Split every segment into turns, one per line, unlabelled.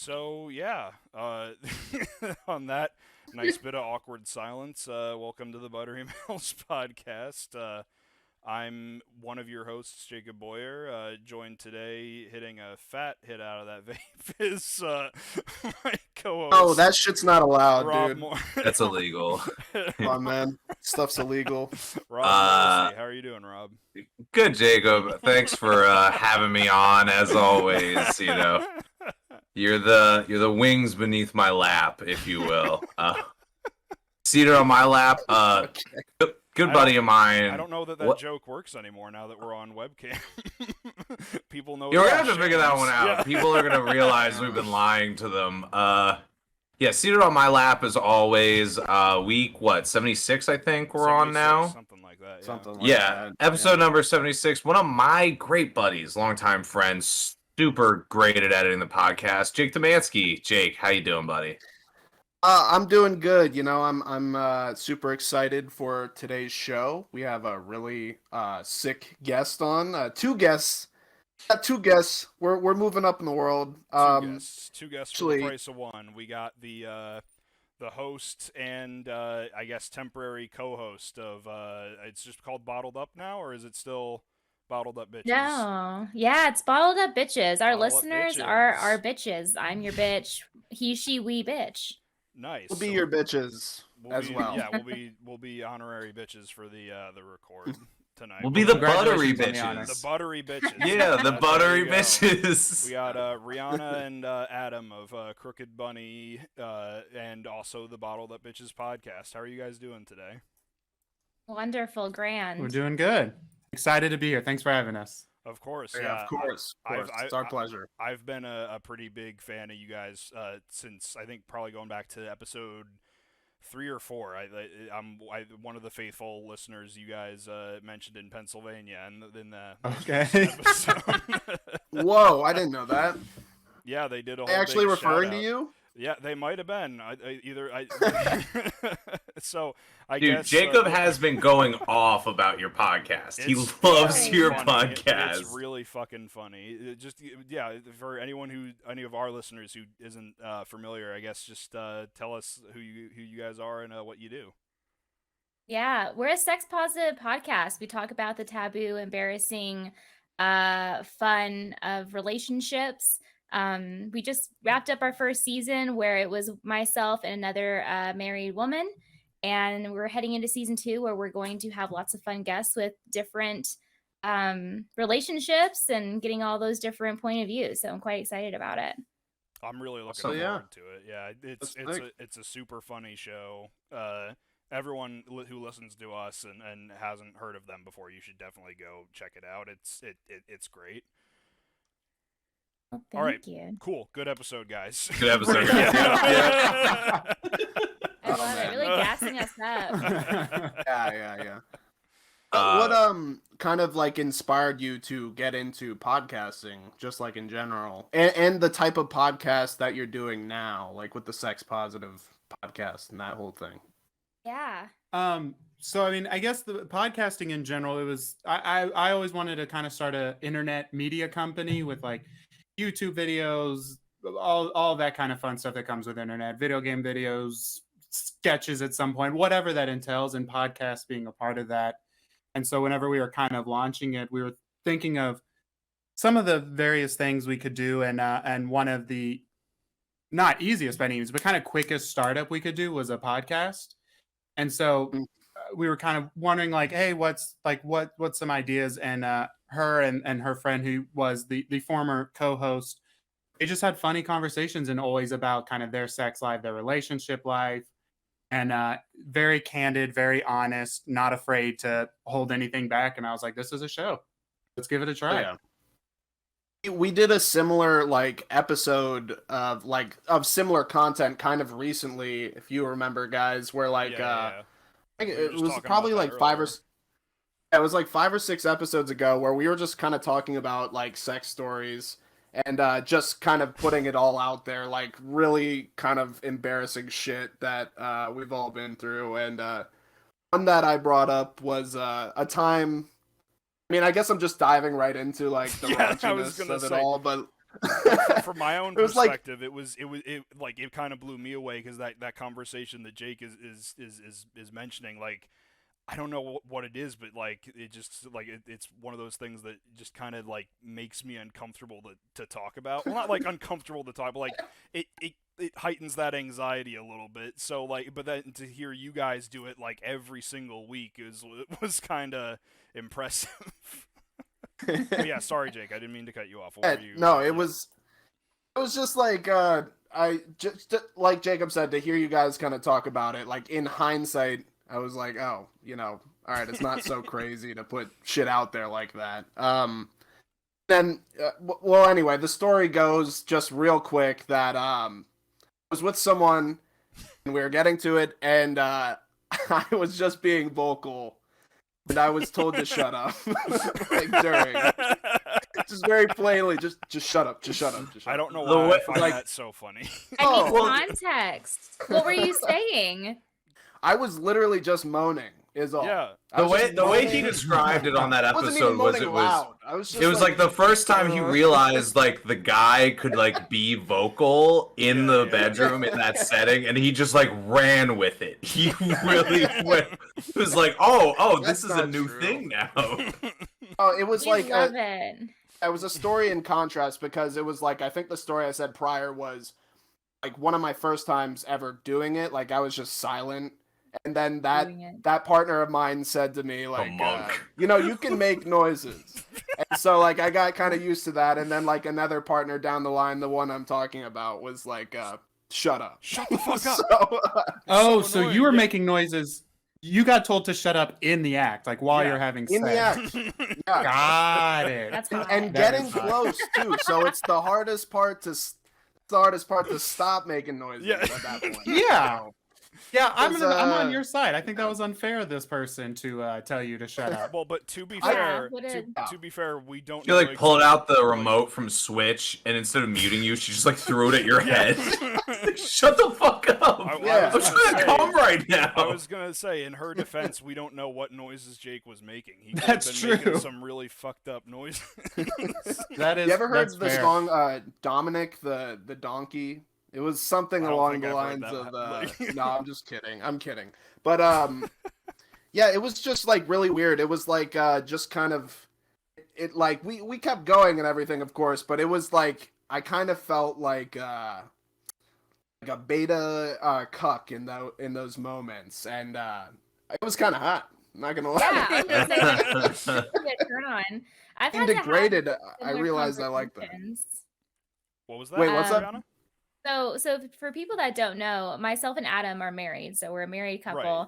So yeah, on that nice bit of awkward silence, welcome to the Buttery Mills podcast. I'm one of your hosts, Jacob Boyer. Joined today, hitting a fat hit out of that vape, is my
Oh,
co-host
that shit's not allowed,
Rob
dude.
Moore.
That's illegal.
Come on, man. Stuff's illegal.
Rob
Uh,
Morrissey. How are you doing, Rob?
Good, Jacob. Thanks for having me on. As always, you're the wings beneath my lap, if you will. Seated on my lap, good buddy of mine.
I don't know that
What?
joke works anymore now that we're on webcam. People know.
You're
that
gonna have to figure that one out.
Yeah.
People are gonna realize we've been lying to them. Yeah, seated on my lap as always. Week 76, I think we're on
76,
now.
something like that. Yeah.
Something like
Yeah,
that.
episode number 76. One of my great buddies, longtime friends, super great at editing the podcast, Jake Demansky. Jake, how you doing, buddy?
I'm doing good. I'm super excited for today's show. We have a really sick guest on. Two guests. Two guests. We're moving up in the world.
Two guests for the
actually-
price of one. We got the host and I guess temporary co-host of it's just called Bottled Up now, or is it still Bottled Up Bitches?
No. Yeah, it's bottled up bitches. Our
Bottled Up
listeners
Bitches.
are our bitches. I'm your bitch. He, she, we bitch.
Nice.
We'll be
So
your bitches as
be,
well.
Yeah, we'll be honorary bitches for the record tonight.
We'll be the buttery
Congratulations on the honor.
The
bitches.
buttery bitches.
Yeah, the
There
buttery
you go.
bitches.
We got Rhianna and Adam of Crooked Bunny and also the Bottled Up Bitches podcast. How are you guys doing today?
Wonderful, grand.
We're doing good. Excited to be here. Thanks for having us.
Of course,
Yeah, of course. It's our pleasure.
I've been a pretty big fan of you guys since I think probably going back to episode 3 or 4. I'm one of the faithful listeners you guys mentioned in Pennsylvania in the
Okay.
episode.
Whoa, I didn't know that.
Yeah, they did a whole.
They actually
big
referring to
shout-out.
you?
Yeah, they might have been. So I
Dude,
guess
Jacob has been going off about your podcast. He
it's
loves
really
your
funny.
podcast.
It's really fucking funny. For any of our listeners who isn't familiar, I guess just tell us who you guys are and what you do.
Yeah, we're a sex positive podcast. We talk about the taboo, embarrassing, fun of relationships. We just wrapped up our first season where it was myself and another married woman. And we're heading into season 2 where we're going to have lots of fun guests with different relationships and getting all those different point of views. So I'm quite excited about it.
I'm really looking
So, yeah.
forward to it. Yeah, it's a super funny show. Everyone who listens to us and hasn't heard of them before, you should definitely go check it out. It's great.
Well,
All right.
thank you.
Cool. Good episode, guys.
Good episode.
Yeah.
I love
man.
it. Really gassing us up.
Yeah. What kind of like inspired you to get into podcasting, just like in general, and the type of podcast that you're doing now, like with the sex positive podcast and that whole thing?
Yeah.
So I mean, I guess the podcasting in general, it was I always wanted to kind of start a internet media company with like YouTube videos, all that kind of fun stuff that comes with internet, video game videos, sketches at some point, whatever that entails, and podcasts being a part of that. And so whenever we were kind of launching it, we were thinking of some of the various things we could do, and one of the not easiest by any means, but kind of quickest startup we could do was a podcast. And so we were kind of wondering like, hey, what's some ideas? And her and her friend who was the former co-host, they just had funny conversations and always about kind of their sex life, their relationship life, and very candid, very honest, not afraid to hold anything back. And I was like, this is a show. Let's give it a try.
Oh, yeah. We did a similar like episode of similar content kind of recently, if you remember, guys, where like
Yeah.
I think
We were
it
just
was
talking
probably
about
like
that
it was like 5 or 6 episodes ago where we were just kind of talking about like sex stories and just kind of putting it all out there, like really kind of embarrassing shit that we've all been through. And one that I brought up was a time. I mean, I guess I'm just diving right into like the
Yeah, I was
raunchiness
gonna
of it
say,
all, but
From my own
It was like-
perspective, it kind of blew me away because that conversation that Jake is mentioning, like, I don't know what it is, but like it just like it's one of those things that just kind of like makes me uncomfortable to talk about. Well, not like uncomfortable to talk, but like it heightens that anxiety a little bit. So like, but then to hear you guys do it like every single week was kind of impressive. But yeah, sorry, Jake, I didn't mean to cut you off. What were you?
No, it was just like I just like Jacob said, to hear you guys kind of talk about it. Like in hindsight, I was like, oh, all right, it's not so crazy to put shit out there like that. Then, well, anyway, the story goes just real quick that I was with someone and we were getting to it, and I was just being vocal, and I was told to shut up, like during, just very plainly, just shut up, just shut up.
I don't know why I find
like-
that so funny.
I need
Oh.
context. What were you saying?
I was literally just moaning. Is all.
Yeah.
I
The
was
way
just
the way he
moaning.
described it on that
I wasn't even
episode was
moaning loud. I was just
it was like the first time he realized like the guy could like be vocal in the bedroom in that setting, and he just like ran with it. He really went. He was like, oh,
That's
this is a
not
new
true.
thing now.
Oh, it was
We
like
love it.
it was a story in contrast, because it was like, I think the story I said prior was like one of my first times ever doing it. Like I was just silent, and then
Doing it.
that partner of mine said to me like,
monk.
you can make noises. And so like I got kind of used to that, and then like another partner down the line, the one I'm talking about, was like, shut up.
Shut the fuck up.
So,
So
annoying,
you were
yeah.
making noises. You got told to shut up in the act, like while
Yeah.
you're having
in the
sex.
act. Yeah.
Got it.
That's hot.
And
That
getting
is hot.
close too. So it's the hardest part to stop making noises
Yeah.
at that point.
Yeah.
So,
Yeah, I'm
Because,
on your side. I think that was unfair of this person to tell you to shut up.
Well, but to be
I-
fair,
what a-
to be fair, we don't.
She
know
like pulled out the
exactly-
remote from Switch, and instead of muting you, she just like threw it at your head. Shut the fuck up!
Yeah.
I'm trying to come right now.
I was gonna say, in her defense, we don't know what noises Jake was making. He could
That's
have been making
true.
some really fucked up noises.
That is.
you ever heard
that's
the
fair.
song Dominic the donkey? It was something
I don't
along
think
the
I've
lines
heard
of
that, like-
no, I'm just kidding. I'm kidding. But yeah, it was just like really weird. It was like just kind of it like we kept going and everything, of course, but it was like I kind of felt like a beta cuck in those moments, and it was kind of hot. I'm not gonna lie.
Yeah, I was gonna say, get turn on. I've had to have
Degraded. I
similar
realized I like that.
conversations.
What was that?
Wait, what's
up?
Rhianna?
So for people that don't know, myself and Adam are married, so we're a married couple.
Right.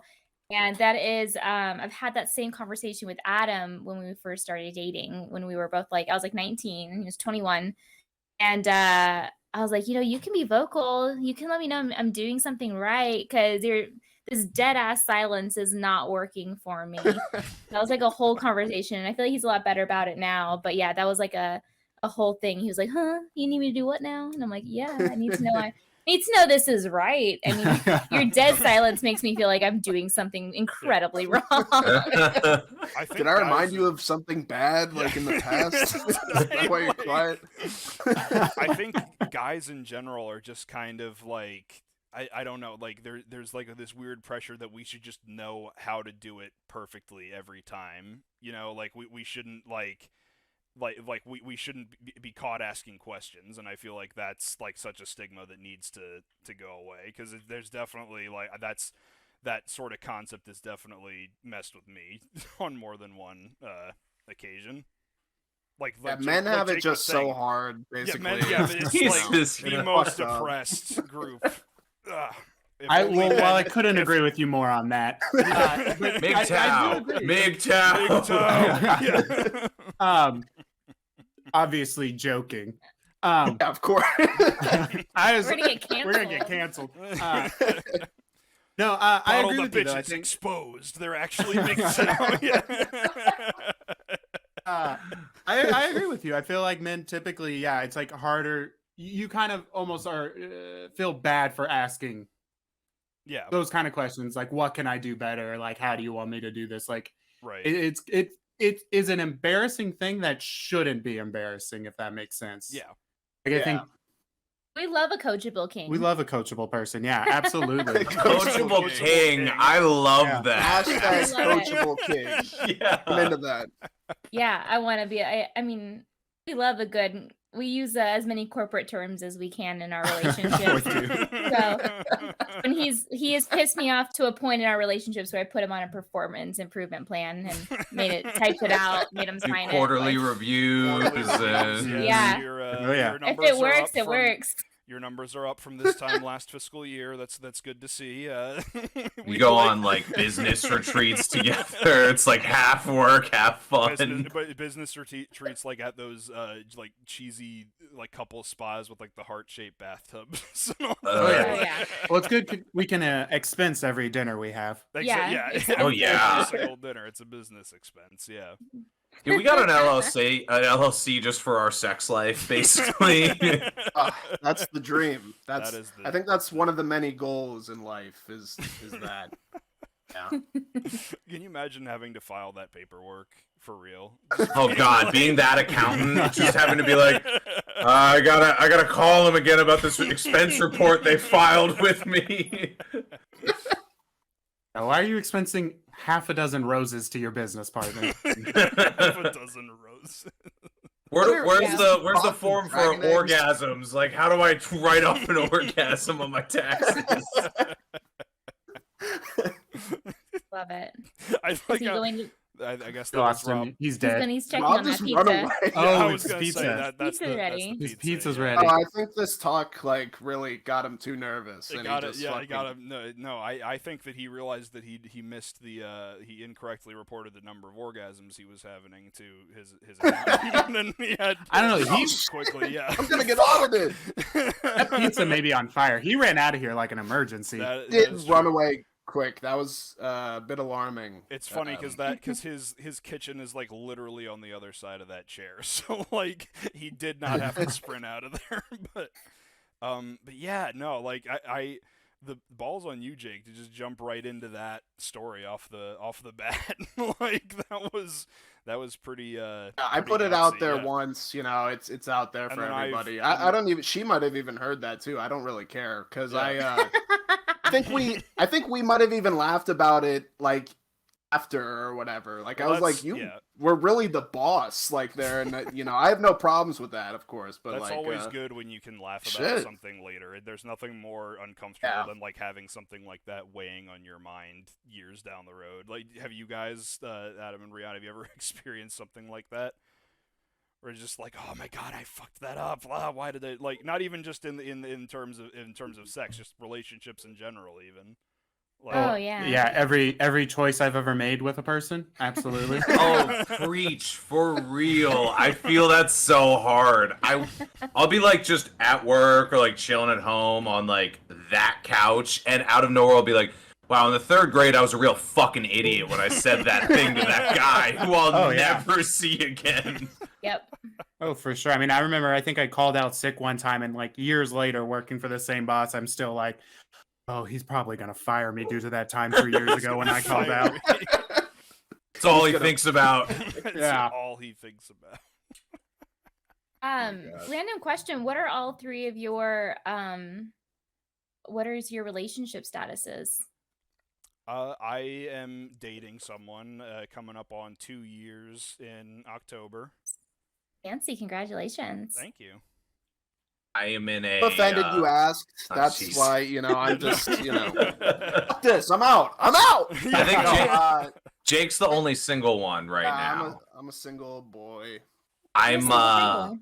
And that is, I've had that same conversation with Adam when we first started dating, when we were both like, I was like 19 and he was 21. And I was like, you can be vocal. You can let me know I'm doing something right, because this dead ass silence is not working for me. That was like a whole conversation. And I feel like he's a lot better about it now. But yeah, that was like a whole thing. He was like, huh, you need me to do what now? And I'm like, yeah, I need to know this is right. I mean, your dead silence makes me feel like I'm doing something incredibly wrong.
I think
Did I remind
guys-
you of something bad, like in the past? Is that why you're quiet?
I think guys in general are just kind of like I don't know, like there's like this weird pressure that we should just know how to do it perfectly every time. Like we shouldn't we shouldn't be caught asking questions, and I feel like that's like such a stigma that needs to go away, because there's definitely like that sort of concept has definitely messed with me on more than one occasion. Like
Men have it
Jake
just
was saying.
so hard,
Yeah,
basically.
men, yeah, but it's
Jesus.
like the
Yeah.
most
Fucked up.
depressed group. Ugh. If
I
only
well,
men-
while I couldn't
if-
agree with you more on that, but I do
MGTOW.
agree.
MGTOW.
Big toe.
Obviously joking.
Yeah, of course.
I was,
We're gonna get
we're gonna get canceled.
Yeah.
No, I
Bottle
agree
the
with you. Though. I
bitches
think
exposed. They're actually mixing. Yeah.
I agree with you. I feel like men typically, yeah, it's like harder. You kind of almost are feel bad for asking
Yeah.
those kind of questions, like what can I do better? Like how do you want me to do this? Like
Right.
it is an embarrassing thing that shouldn't be embarrassing, if that makes sense.
Yeah.
Like, I think
We love a coachable king.
we love a coachable person. Yeah, absolutely.
Coachable king. I love
Yeah.
that.
Hashtag
I love it.
coachable king.
Yeah.
I'm into that.
Yeah, I want to be. I mean, we love a good. We use as many corporate terms as we can in our relationship. So when he has pissed me off to a point in our relationships where I put him on a performance improvement plan and typed it out, made him
Do
sign
quarterly
it. Like,
reviews.
Yeah.
Your
if
numbers
it
are
works,
up
it
from-
works.
Your numbers are up from this time last fiscal year. That's good to see.
We go on like business retreats together. It's like half work, half fun.
business retreats like at those like cheesy like couple spas with like the heart-shaped bathtubs.
Oh,
yeah.
Well, it's good we can expense every dinner we have.
Yeah,
Oh, yeah.
Every single dinner, it's a business expense. Yeah.
Yeah, we got an LLC just for our sex life, basically.
That's the dream.
That is the-
I think that's one of the many goals in life is that. Yeah.
Can you imagine having to file that paperwork for real?
Oh God, being that accountant, just having to be like, I gotta call them again about this expense report they filed with me.
Now, why are you expensing half a dozen roses to your business partner?
Half a dozen roses.
Where's the form for
Dragon eggs?
orgasms? Like, how do I write off an orgasm on my taxes?
Love it.
I
Is
like
he
how,
going to?
I guess that was
Lost
Rob.
him. He's dead.
He's checking
Rob
on that
just
pizza.
run away.
Oh,
I
it's
was gonna
pizza.
say that's
Pizza's
the
ready.
That's the
His
pizza,
pizza's
yeah.
ready.
Oh, I think this talk like really got him too nervous.
It
And
got
he
it.
just
Yeah, I
fucking...
got him. No. I think that he realized that he missed the he incorrectly reported the number of orgasms he was having to his account. And he had
I don't know,
He's quickly. Yeah,
I'm gonna get audited.
That pizza may be on fire. He ran out of here like an emergency.
that
Did
is
run
true.
away quick. That was a bit alarming.
It's funny because his kitchen is like literally on the other side of that chair, so like he did not have to sprint out of there. But yeah, no, like I the ball's on you, Jake, to just jump right into that story off the bat. Like that was pretty.
I
pretty
put it out
gutsy,
there
yeah.
once, it's out there
And
for
then
everybody. I don't even. She might have even heard that too. I don't really care because
Yeah.
I think we might have even laughed about it like after or whatever. Like I was like, you were really the boss, like there, and I have no problems with that, of course. But
That's
like,
always good when you can laugh about
shit.
something later. There's nothing more uncomfortable than like having something like that weighing on your mind years down the road. Like, have you guys, Adam and Rhianna, have you ever experienced something like that? Or it's just like, oh my god, I fucked that up. Why did I like? Not even just in terms of sex, just relationships in general, even. Like,
Oh yeah.
Yeah, every choice I've ever made with a person, absolutely.
Oh, preach for real. I feel that's so hard. I'll be like just at work or like chilling at home on like that couch, and out of nowhere I'll be like, wow, in the third grade I was a real fucking idiot when I said that thing to that guy who I'll never see again.
Yep.
Oh, for sure. I mean, I think I called out sick one time, and like years later, working for the same boss, I'm still like, oh, he's probably gonna fire me due to that time 3 years ago when I called out.
That's all he thinks about.
That's
Yeah.
all he thinks about.
Random question: what are all three of your what is your relationship statuses?
I am dating someone coming up on 2 years in October.
Fancy, congratulations.
Thank you.
I am in a.
I'm offended you asked.
oh,
That's
jeez.
why I'm just fuck this. I'm out. I'm out.
I think
No,
Jake's the only single one right now.
I'm a single boy.
I'm
Single.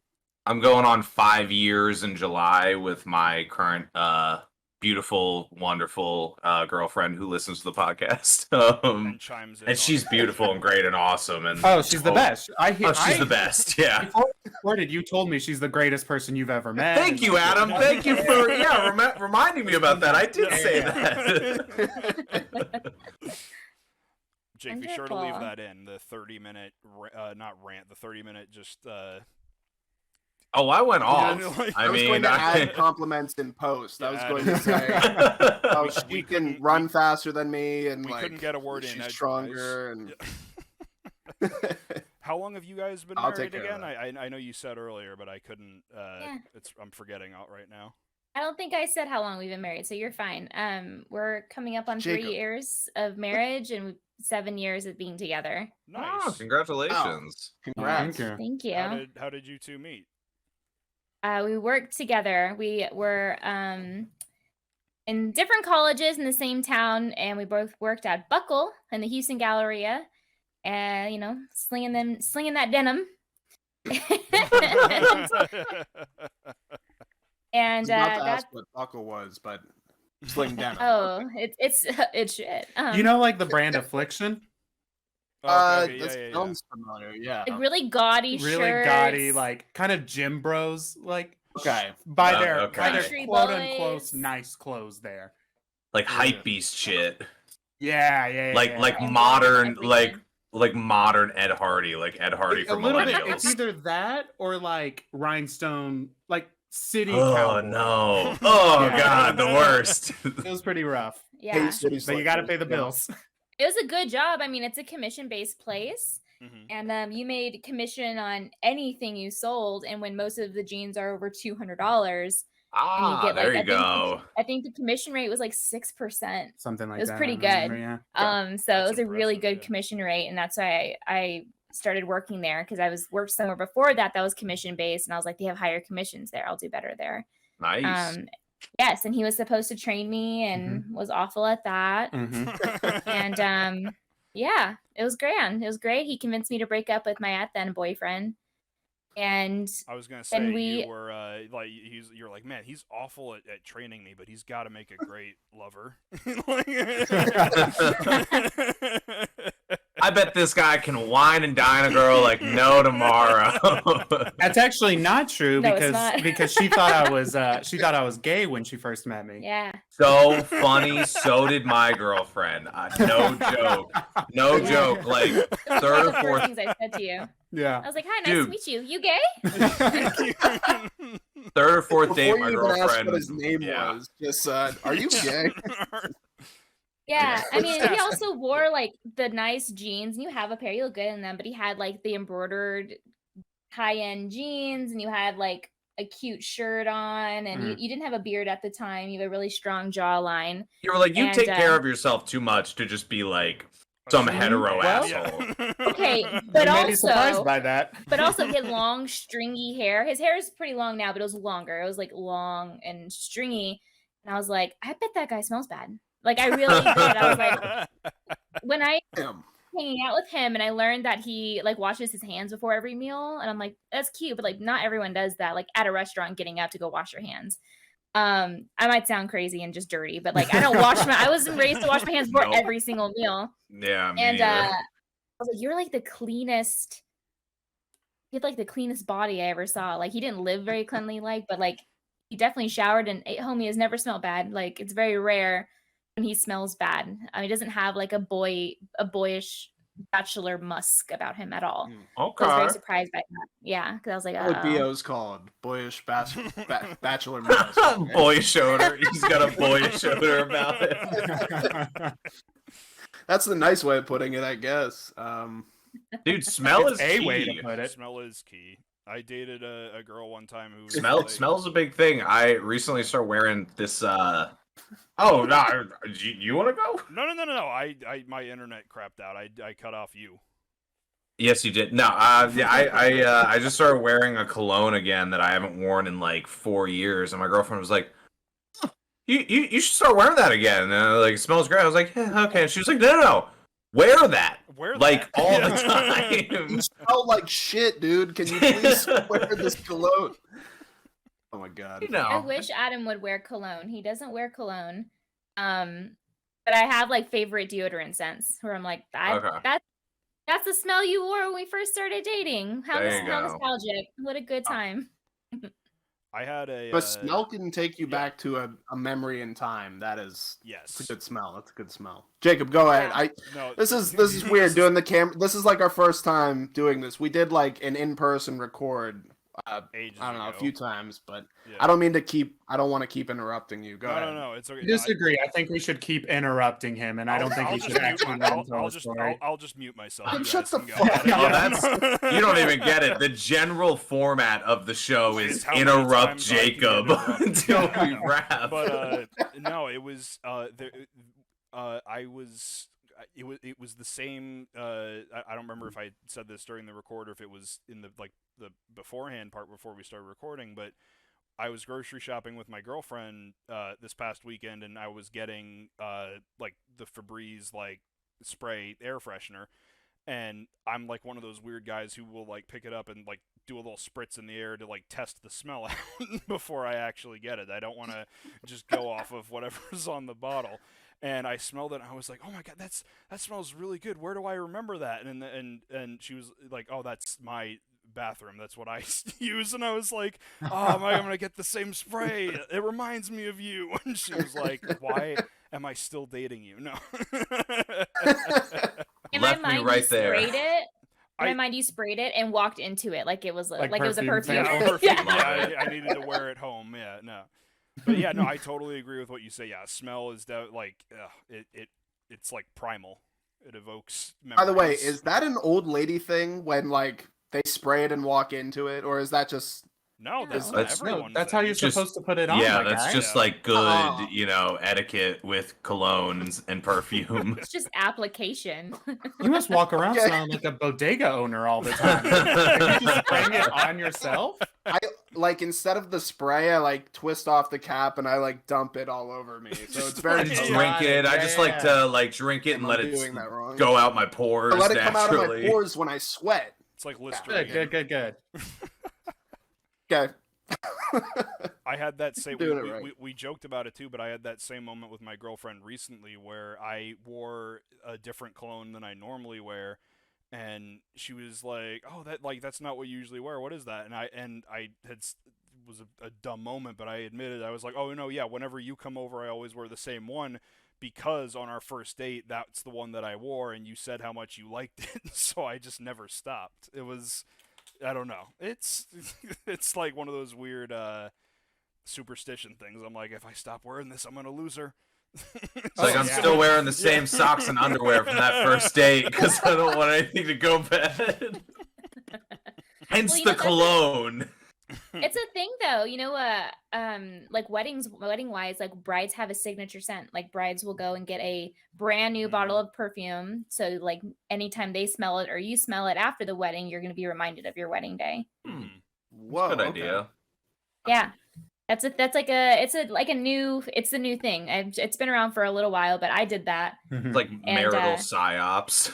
I'm going on 5 years in July with my current beautiful, wonderful girlfriend who listens to the podcast.
And chimes in.
And she's beautiful and great and awesome. And
Oh, she's the best.
she's the best. Yeah.
Before we recorded, you told me she's the greatest person you've ever met.
Thank you, Adam. Thank you for reminding me about that. I did say that.
Jake, be sure to leave
Wonderful.
that in the 30-minute, not rant, the 30-minute just.
Oh, I went off.
like-
I
I was
mean,
going to add compliments in post. I was
Yeah,
going to say, oh, she can run faster than me, and
we
like
couldn't get a word in.
she's
edgewise.
stronger. And
How long have you guys been
I'll
married
take care of
again? I know you said earlier, but I couldn't.
Yeah.
I'm forgetting out right now.
I don't think I said how long we've been married, so you're fine. We're coming up on 3
Jacob.
years of marriage and 7 years of being together.
Oh,
Nice.
congratulations.
Congrats.
Thank you.
Thank you.
How did you two meet?
We worked together. We were in different colleges in the same town, and we both worked at Buckle in the Houston Galleria, and slinging that denim. And
I was about to
that's
ask what buckle was, but sling denim.
it's shit.
You know, like the brand Affliction?
Okay,
This
yeah.
sounds familiar. Yeah.
like really gaudy
Really
shirts.
gaudy, like kind of gym bros, like
Okay.
by
Oh,
their
okay.
Country
quote unquote
boys.
nice clothes there.
Like hype beast shit.
Yeah.
Like
And
modern
everything.
like modern Ed Hardy, like Ed Hardy
A
for
little bit.
millennials.
It's either that or like rhinestone, like city
Oh
cowboy.
no! Oh
Yeah.
god, the worst.
It was pretty rough,
Yeah,
but you got to pay the bills.
it was a good job. I mean, it's a commission-based place,
Mhm.
and you made commission on anything you sold. And when most of the jeans are over $200, and you get
there
like
you go.
I think the commission rate was like 6%.
Something like that.
It was pretty
I remember,
good.
Yeah.
So it
That's
was a really
impressive,
good
yeah.
commission rate, and that's why I started working there, because I worked somewhere before that was commission based, and I was like, they have higher commissions there. I'll do better there.
Nice.
Yes, and he was supposed to train me and was awful at that.
Mhm.
And yeah, it was grand. It was great. He convinced me to break up with my then boyfriend. And
I was gonna say
and we
you were you're like, man, he's awful at training me, but he's got to make a great lover.
I bet this guy can wine and dine a girl like no tomorrow.
That's actually not true
No, it's not.
because she thought I was gay when she first met me.
yeah.
So funny. So did my girlfriend. No joke. No
Yeah.
joke. Like
One
third
of
or
the first
fourth.
things I said to you. I
Yeah.
was like, hi, nice
Dude.
to meet you. You gay?
Third or fourth
Before
date, my
you even asked
girlfriend.
what his name
yeah.
was, just are you gay?
Yeah, I mean, he also wore like the nice jeans, and you have a pair, you look good in them, but he had like the embroidered high-end jeans, and you had like a cute shirt on, and you didn't have a beard at the time. You have a really strong jawline.
You were like, you
And,
take care of yourself too much to just be like some hetero
Well,
asshole.
Okay,
You
but
may be surprised
also,
by that.
he had long, stringy hair. His hair is pretty long now, but it was longer. It was like long and stringy, and I was like, I bet that guy smells bad. Like, I really did. I was like, when I
Him.
hanging out with him, and I learned that he like washes his hands before every meal, and I'm like, that's cute, but like not everyone does that. Like at a restaurant, getting up to go wash your hands. I might sound crazy and just dirty, but like I don't I wasn't raised to wash my hands before
Nope.
every single meal.
Yeah, me
And
neither.
I was like, you're like the cleanest. He had like the cleanest body I ever saw. Like he didn't live very cleanly, but like he definitely showered, and homie has never smelled bad. Like it's very rare when he smells bad. I mean, he doesn't have like a boyish bachelor musk about him at all. So I was
Okay.
very surprised by that. Yeah, because I was like,
What
oh.
BO's called? Boyish bachelor mouse. Okay.
Boyish odor. He's got a boyish odor about it.
That's the nice way of putting it, I guess.
Dude, smell is
It's a
key.
way to put it.
Smell is key. I dated a girl one time who was
Smell's a big thing. I recently started wearing this. Oh no! You want to go?
No. I my internet crapped out. I cut off you.
Yes, you did. No, yeah, I just started wearing a cologne again that I haven't worn in like 4 years, and my girlfriend was like, "Huh, you should start wearing that again." And like, it smells great. I was like, yeah, okay. And she was like, no, wear that.
Where
Like
that?
all the time.
You smell like shit, dude. Can you please wear this cologne? Oh my god.
You know.
I wish Adam would wear cologne. He doesn't wear cologne. But I have like favorite deodorant scents where I'm like,
Okay.
that's the smell you wore when we first started dating. How
There you
how
go.
nostalgic. What a good time.
I had a.
But smell can take you back to a memory in time. That's a
Yes.
good smell. That's a good smell. Jacob, go ahead.
Yeah.
No.
This is weird doing the camera. This is like our first time doing this. We did like an in-person record
Ages
I don't know, a
ago.
few times, but
Yeah.
I don't want to keep interrupting you. Go ahead.
No, it's okay.
I disagree. I think we should keep interrupting him, and I don't think
I'll
he
just
should
mute
actually
my-
let him tell a story.
I'll just mute myself.
Then
You
shut
guys
the
can go
fuck
at it.
up.
Oh,
Yeah.
that's you don't even get it. The general format of the show
It's
is
how many
interrupt
times I can
Jacob
interrupt.
until we
Yeah.
wrap.
But no, it was I was it was the same. I don't remember if I said this during the record or if it was in the beforehand part before we started recording, but I was grocery shopping with my girlfriend this past weekend, and I was getting like the Febreze like spray air freshener, and I'm like one of those weird guys who will like pick it up and like do a little spritz in the air to like test the smell out before I actually get it. I don't want to just go off of whatever's on the bottle. And I smelled it, and I was like, "Oh my god, that smells really good. Where do I remember that?" And she was like, "Oh, that's my bathroom. That's what I use." And I was like, "Oh, am I gonna get the same spray? It reminds me of you." And she was like, "Why am I still dating you?" No.
In my
Left me
mind,
right
you
there.
sprayed it. In my
I-
mind, you sprayed it and walked into it like it was
Like
it was a
perfume
perfume.
sample.
Yeah,
Love
I needed to wear it home. Yeah, no. But yeah, no, I totally agree with what you say. Yeah, smell is it's like primal. It evokes memories.
By the way, is that an old lady thing when like they spray it and walk into it, or is that just
no, that's
No.
an
That's-
everyone.
That's
thing.
how you're
Just-
supposed to put it on.
Yeah,
my
that's
guy.
just
Yeah.
like good,
Oh.
etiquette with colognes and perfume.
It's just application.
You must walk around
Okay.
smelling like a bodega owner all the time. Like, you just spraying it on yourself?
like instead of the spray, I like twist off the cap and I like dump it all over me. So it's
I
very
just
Yeah.
drink it. I just like
Yeah.
to like drink it and
I'm
let it
doing that wrong.
go out my pores
I let it come out of my
naturally.
pores when I sweat.
It's like Listerine.
Good.
Okay.
I had that same.
Doing it right.
We joked about it too, but I had that same moment with my girlfriend recently where I wore a different cologne than I normally wear, and she was like, "Oh, that's not what you usually wear. What is that?" And I was a dumb moment, but I admitted I was like, "Oh no, yeah. Whenever you come over, I always wear the same one." Because on our first date, that's the one that I wore, and you said how much you liked it, so I just never stopped. It was, I don't know. It's like one of those weird superstition things. I'm like, if I stop wearing this, I'm gonna lose her.
It's like I'm
yeah.
still wearing the same socks and underwear from that first date because I don't want anything to go bad. Hence
Well, you
the
know,
cologne.
It's a thing though, like wedding wise, like brides have a signature scent. Like brides will go and get a brand new bottle of perfume. So like anytime they smell it or you smell it after the wedding, you're gonna be reminded of your wedding day.
Whoa.
Good
okay.
idea.
Yeah. It's the new thing. It's been around for a little while, but I did that.
It's like
And,
marital psyops.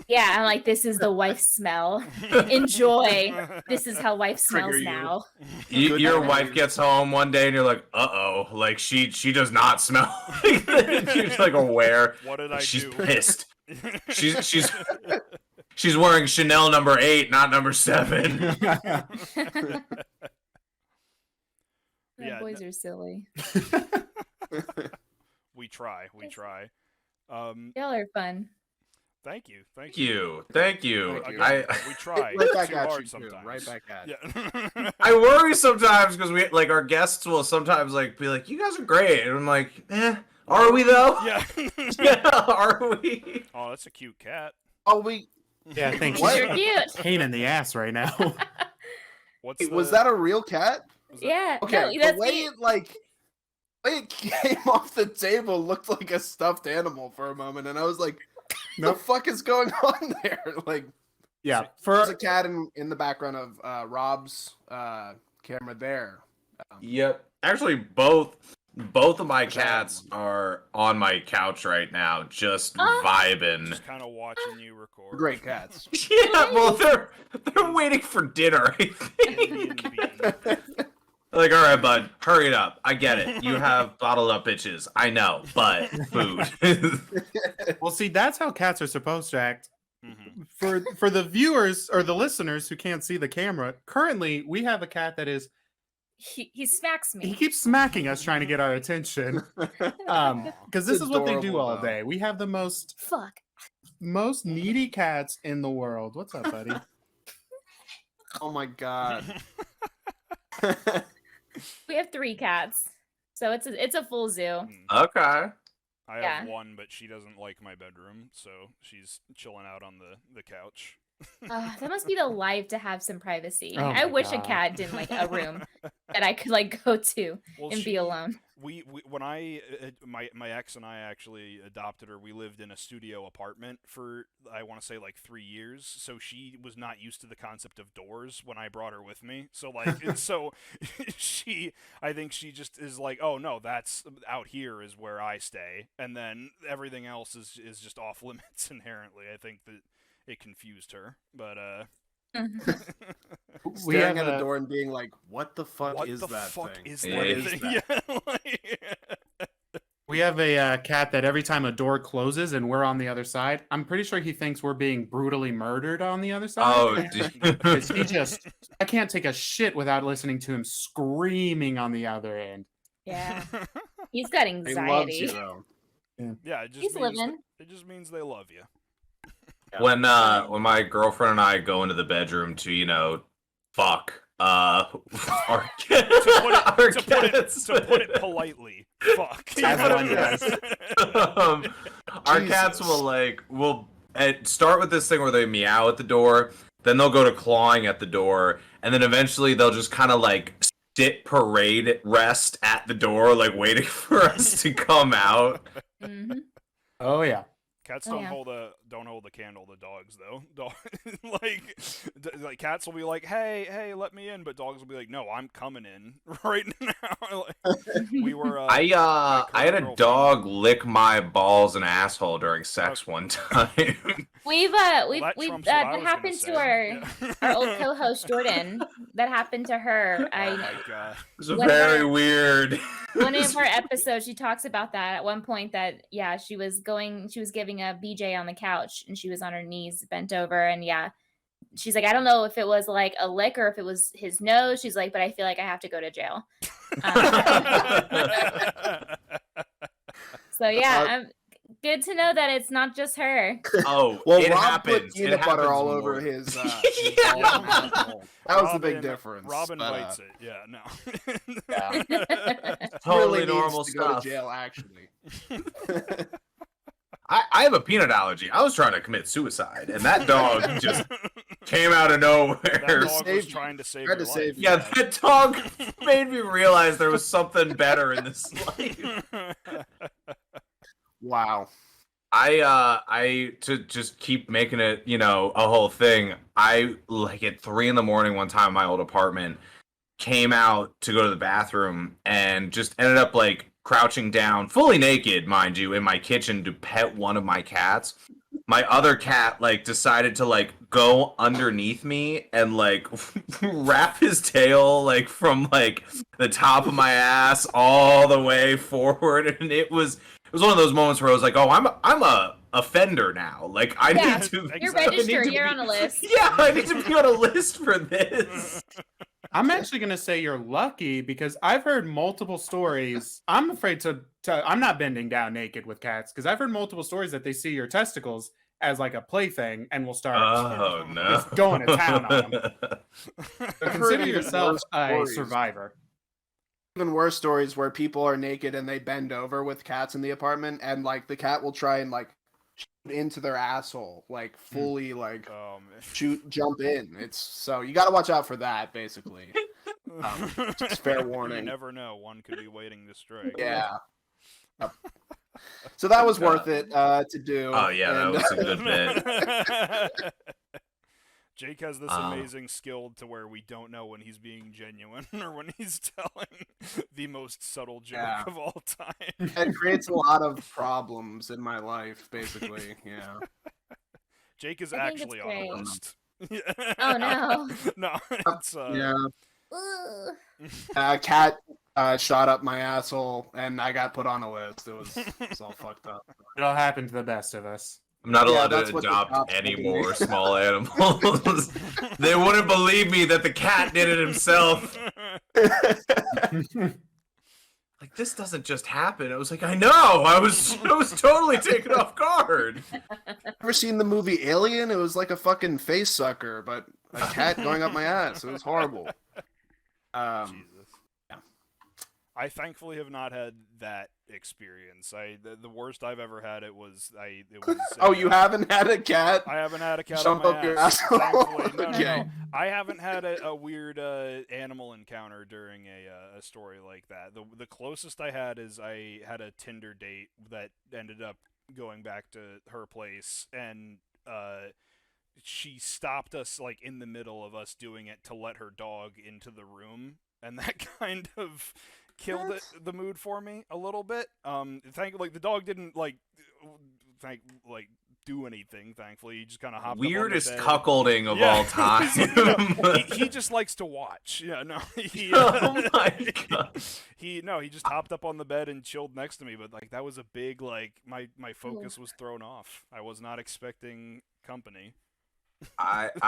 Yeah, I'm like, this is the wife smell. Enjoy. This is how wife smells
Trigger you.
now.
Good
Your
memories.
wife gets home one day and you're like, uh-oh, like she does not smell like that. She's like aware.
What did I
She's
do?
pissed. She's wearing Chanel number 8, not number 7.
The
Yeah,
boys are silly.
We try.
Y'all are fun.
Thank you.
Thank you. Thank you.
Thank you.
We try.
Right back
too
at
hard
you, too.
sometimes.
Right back at you.
Yeah.
I worry sometimes because we like our guests will sometimes like be like, "You guys are great," and I'm like, are we though?
Yeah.
Yeah, are we?
Oh, that's a cute cat.
Oh, we
Yeah, thank
What?
you.
You're cute.
Pain in the ass right now.
What's
was that a real cat?
Yeah.
Okay,
No,
the
that's
way it like the way it came off the table looked like a stuffed animal for a moment, and I was like, "The fuck is going on there?" Like,
Yeah,
there's a
for
cat in the background of Rob's camera there.
Yep. Actually, both of my cats are on my couch right now, just vibing.
Just kind of watching you record.
Great cats.
Yeah, well, they're waiting for dinner. I think.
Indian bean.
Like, all right, bud, hurry it up. I get it. You have bottled up bitches. I know, but food.
well, see, that's how cats are supposed to act.
Mhm.
For the viewers or the listeners who can't see the camera, currently we have a cat that is
he smacks me.
he keeps smacking us trying to get our attention. Because this
It's
is what they do
adorable,
all
though.
day. We have the most
Fuck.
needy cats in the world. What's up, buddy?
Oh my god.
We have 3 cats, so it's a full zoo.
Okay.
I
Yeah.
have one, but she doesn't like my bedroom, so she's chilling out on the couch.
That must be the life to have some privacy.
Oh
I
my
wish a
God.
cat didn't like a room that I could like go to
Well,
and be alone.
We when my ex and I actually adopted her. We lived in a studio apartment for I want to say like 3 years. So she was not used to the concept of doors when I brought her with me. So like so I think she just is like, oh no, that's out here is where I stay, and then everything else is just off limits inherently. I think that it confused her, but
We
Staring
have
at a
a-
door and being like, "What the fuck
what
is
the
that
fuck
thing?
is
Yeah,
What
that
is
thing?
that?"
Yeah, like-
We have a cat that every time a door closes and we're on the other side, I'm pretty sure he thinks we're being brutally murdered on the other side.
Oh,
Because he just, I can't take a shit without listening to him screaming on the other end.
Yeah, he's got
He loves
anxiety.
you though.
yeah, it just
He's
means
living.
it just means they love you.
when my girlfriend and I go into the bedroom to, fuck, our
To put it politely, fuck.
As one does.
Our cats will start with this thing where they meow at the door, then they'll go to clawing at the door, and then eventually they'll just kind of like sit parade rest at the door, like waiting for us to come out.
Mhm.
Oh yeah.
Cats
Oh,
don't
yeah.
hold a candle to dogs though. Like cats will be like, hey, let me in, but dogs will be like, no, I'm coming in right now. Like, we were.
I had a
girlfriend-
dog lick my balls and asshole during sex one time.
We've
that
we've
trumps what I
that
was gonna
happened
say.
to our
Yeah.
our old co-host Jordan. That happened to her.
Oh my god.
It was
One of
very
our-
weird.
One of our episodes, she talks about that at one point. That she was giving a BJ on the couch, and she was on her knees, bent over, and she's like, I don't know if it was like a lick or if it was his nose. She's like, but I feel like I have to go to jail. So I'm good to know that it's not just her.
Oh,
Well,
it
Rob
happens.
put peanut butter
happens
all
more.
over his.
Yeah.
Balls and asshole. That was the big
Robin-
difference.
Robin
but,
bites it. Yeah, no.
Yeah.
Totally
really
normal
needs to go
stuff.
to jail, actually.
I have a peanut allergy. I was trying to commit suicide, and that dog just came out of nowhere.
That dog was
Saved-
trying to save
tried
your
to save
life.
you.
Yeah, that dog made me realize there was something better in this life.
Wow.
I to just keep making it, a whole thing. I like at 3 a.m. one time in my old apartment, came out to go to the bathroom and just ended up like crouching down, fully naked, mind you, in my kitchen to pet one of my cats. My other cat like decided to like go underneath me and like wrap his tail like from like the top of my ass all the way forward, and it was one of those moments where I was like, oh, I'm a offender now. Like I
Yeah,
need to.
You're
Exactly.
registered.
to
You're
be-
on a list.
Yeah, I need to be on a list for this.
I'm actually gonna say you're lucky because I've heard multiple stories. I'm afraid to I'm not bending down naked with cats because I've heard multiple stories that they see your testicles as like a plaything and will start
Oh no!
just going to town on them. So
I've heard
consider
even
yourself
worse
a
stories.
survivor.
Even worse stories where people are naked and they bend over with cats in the apartment, and like the cat will try and like shoot into their asshole, like fully like
Oh man.
jump in. It's so you got to watch out for that, basically. Just fair
You
warning.
never know. One could be waiting to strike.
Yeah. Yep. So that was worth it to do.
Oh yeah, that
and-
was a good bit.
Jake has this amazing skill to where we don't know when he's being genuine or when he's telling the most subtle joke
Yeah.
of all time.
It creates a lot of problems in my life, basically. Yeah.
Jake is
I think it's
actually on a
great.
list.
Oh, no.
No, it's
Yeah.
Ugh.
A cat shot up my asshole, and I got put on a list. It was all fucked up.
It all happened to the best of us.
I'm not
Yeah,
allowed
that's
to
what the
adopt
cops
any
will do.
more small animals. They wouldn't believe me that the cat did it himself. Like this doesn't just happen. I was like, I know. I was totally taken off guard.
Ever seen the movie Alien? It was like a fucking face sucker, but a cat going up my ass. It was horrible.
Jesus.
Yeah.
I thankfully have not had that experience. The worst I've ever had it was
Oh, you haven't had a cat?
I haven't had a cat
Jump
on
up
my
your
ass.
asshole?
Thankfully, no.
Okay.
I haven't had a weird animal encounter during a story like that. The closest I had is I had a Tinder date that ended up going back to her place, and she stopped us like in the middle of us doing it to let her dog into the room, and that kind of killed the mood for me a little bit. The dog didn't do anything. Thankfully, he just kind of hopped
Weirdest
up on the bed.
cuckolding of all time.
He just likes to watch. Yeah, no.
Oh my god.
He just hopped up on the bed and chilled next to me. But like that was a big my focus was thrown off. I was not expecting company.
I've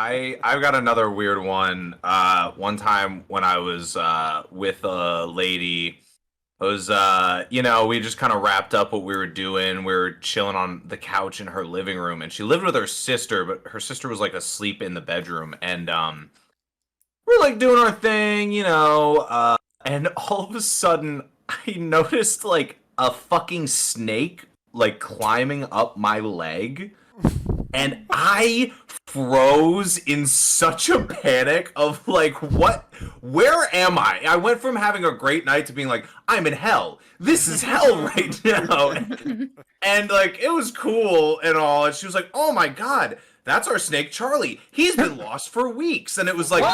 got another weird one. One time when I was with a lady, it was we just kind of wrapped up what we were doing. We were chilling on the couch in her living room, and she lived with her sister, but her sister was like asleep in the bedroom, and we're like doing our thing, and all of a sudden I noticed like a fucking snake like climbing up my leg. And I froze in such a panic of like, where am I? I went from having a great night to being like, I'm in hell. This is hell right now. And like, it was cool and all. And she was like, oh my God, that's our snake, Charlie. He's been lost for weeks. And it was like,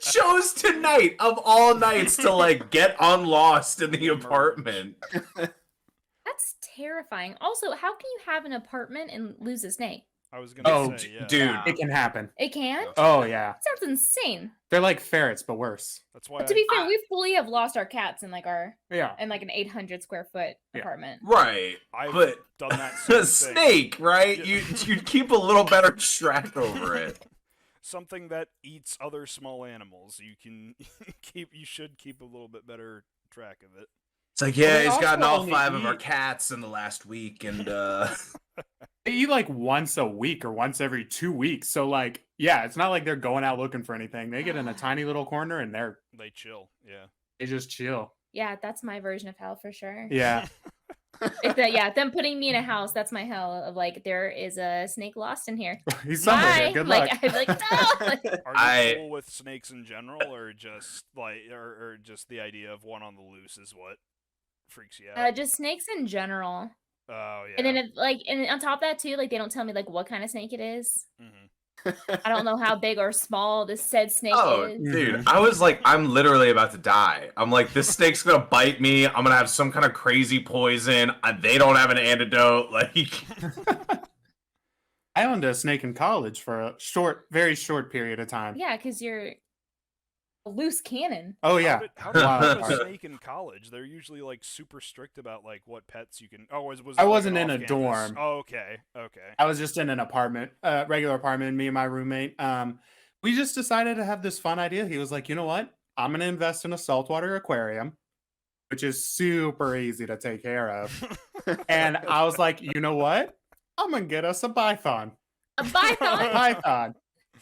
chose tonight of all nights to like get unlost in the apartment.
That's terrifying. Also, how can you have an apartment and lose a snake?
I was gonna say, yeah.
Dude,
It can happen.
It can?
Oh yeah,
That sounds insane.
they're like ferrets, but worse.
That's why.
But to be fair, we fully have lost our cats in like
Yeah.
an 800 square foot
Yeah.
apartment.
right.
I've
But
done that same
a
thing.
snake, right?
Yeah.
You keep a little better track over it.
Something that eats other small animals. You can you should keep a little bit better track of it.
It's like,
Well,
yeah,
they
he's gotten
also
all
only
5 of our
eat-
cats in the last week, and
They eat like once a week or once every 2 weeks. So like, yeah, it's not like they're going out looking for anything. They get in a tiny little corner and
They chill. Yeah.
they just chill.
Yeah, that's my version of hell for sure.
Yeah.
Them putting me in a house, that's my hell of like, there is a snake lost in here.
He's somewhere
Bye.
there. Good luck.
Like, I'd be like, no! Like,
Are you cool with snakes in general, or just or just the idea of one on the loose is what freaks you out?
just snakes in general.
Oh yeah.
And then and on top of that too, like they don't tell me like what kind of snake it is.
Mhm.
I don't know how big or small this said snake
oh,
is.
dude, I was like, I'm literally about to die. I'm like, this snake's gonna bite me. I'm gonna have some kind of crazy poison. They don't have an antidote. Like,
I owned a snake in college for a very short period of time.
Yeah, because you're a loose cannon.
Oh yeah.
How did you
Wild
have a
card.
snake in college? They're usually like super strict about like what pets you can. Oh, was it
I
like,
wasn't
an
in a
off-campus?
dorm.
Oh, okay. Okay.
I was just in an apartment, regular apartment, me and my roommate. We just decided to have this fun idea. He was like, you know what? I'm going to invest in a saltwater aquarium, which is super easy to take care of. And I was like, you know what? I'm going to get us a python.
A
A
python.
python.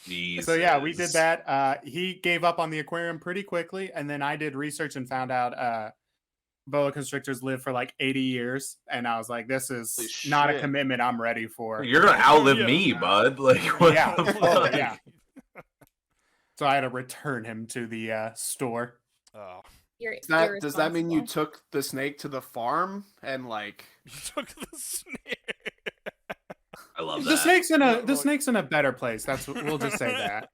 Jesus.
So yeah, we did that. He gave up on the aquarium pretty quickly. And then I did research and found out boa constrictors live for like 80 years. And I was like, this is
Holy
not a
shit.
commitment I'm ready for.
You're gonna outlive
Yeah.
me, bud. Like, what
Yeah.
the
Oh,
fuck?
yeah. So I had to return him to the store.
Oh,
You're
Does that mean you
irresponsible.
took the snake to the farm and like?
you took the snake.
I love that.
The snake's in a better place. That's what we'll just say that.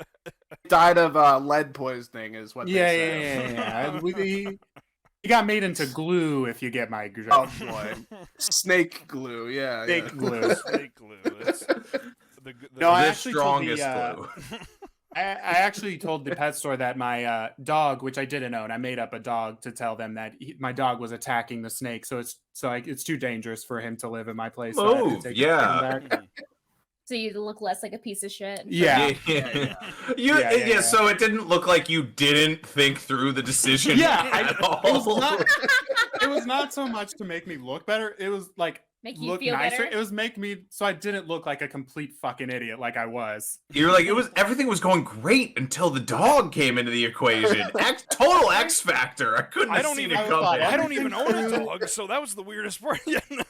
Died of lead poisoning is what
Yeah,
they
yeah,
say.
yeah, yeah. He got made into glue, if you get my
Oh
drift.
boy, snake glue. Yeah,
Snake
yeah.
glue.
Snake glue. It's the
No, I
the
actually told
strongest
the,
glue.
I actually told the pet store that my dog, which I didn't own, I made up a dog to tell them that my dog was attacking the snake. So it's too dangerous for him to live in my place. So I had to
Move,
take
yeah.
him back.
So you look less like a piece of shit.
Yeah.
Yeah.
Yeah.
So it didn't look like you didn't think through the decision
Yeah,
at all.
It was not so much to make me look better. It was like
Make you
look
feel
nicer.
better.
It was make me so I didn't look like a complete fucking idiot like I was.
You're like, everything was going great until the dog came into the equation. Total X factor. I couldn't have seen it coming.
I don't even own a dog, so that was the weirdest part. Yeah, no,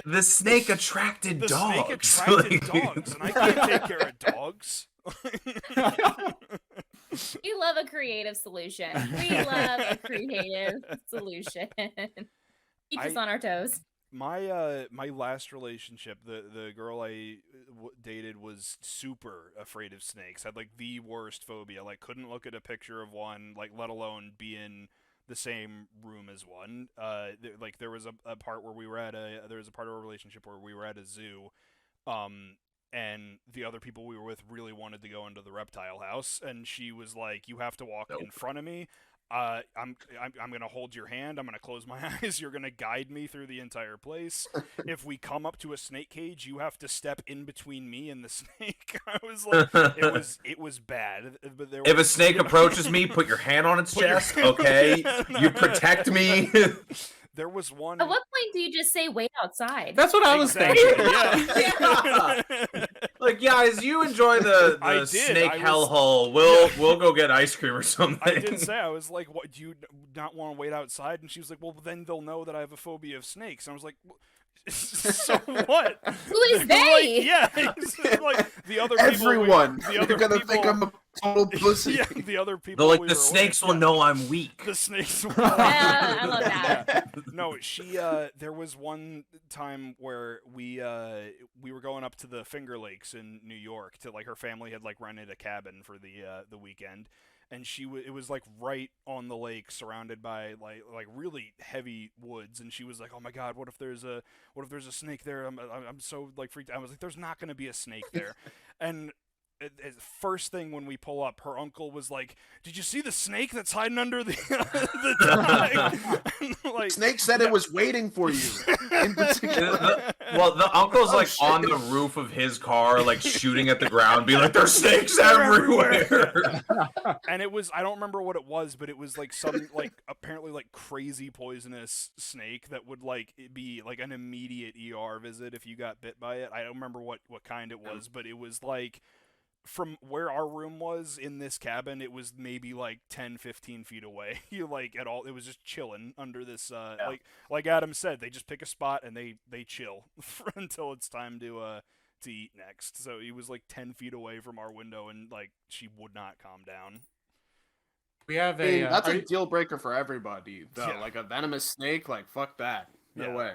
The snake attracted dogs.
The snake attracted dogs, and I can't take care of dogs.
We love a creative solution. We love a creative solution. Keeps us on our toes.
My last relationship, the girl I dated was super afraid of snakes. Had like the worst phobia. Like couldn't look at a picture of one, like let alone be in the same room as one. Like there was a part where we were at there was a part of our relationship where we were at a zoo, and the other people we were with really wanted to go into the reptile house, and she was like, "You have to walk in front of me. I'm gonna hold your hand. I'm gonna close my eyes. You're gonna guide me through the entire place. If we come up to a snake cage, you have to step in between me and the snake." I was like, it was bad. But
if a snake approaches me, put your hand on its chest. Okay, you protect me.
There was one.
At what point do you just say wait outside?
That's what I was thinking.
Yeah.
Like, guys, you enjoy the snake hellhole. We'll go get ice cream or something.
I did say, I was like, "What? Do you not want to wait outside?" And she was like, "Well, then they'll know that I have a phobia of snakes." And I was like, "So what?
Who is they?"
Like, yeah, like the other people.
Everyone.
The other
You're gonna
people,
think I'm a total pussy.
Yeah, the other people.
They're like,
we
the
were
snakes
with,
will know I'm weak.
The snakes will.
Yeah, I love that.
No, she. There was one time where we were going up to the Finger Lakes in New York to like her family had like rented a cabin for the weekend, and it was like right on the lake, surrounded by like really heavy woods, and she was like, "Oh my God, what if there's a snake there? I'm so like freaked out." I was like, "There's not going to be a snake there," and. First thing when we pull up, her uncle was like, "Did you see the snake that's hiding under the dock?" Like,
Snake said it was waiting for you. In particular.
The uncle's like on the roof of his car, like shooting at the ground, being like, "There's snakes everywhere."
And it was, I don't remember what it was, but it was like some like apparently like crazy poisonous snake that would like be like an immediate ER visit if you got bit by it. I don't remember what kind it was, but it was like from where our room was in this cabin, it was maybe like 10-15 feet away. You like at all, it was just chilling under this like Adam said, they just pick a spot and they chill until it's time to eat next. So he was like 10 feet away from our window, and like she would not calm down.
We have
that's a deal breaker for everybody, though.
Yeah.
Like a venomous snake, like fuck that. No way.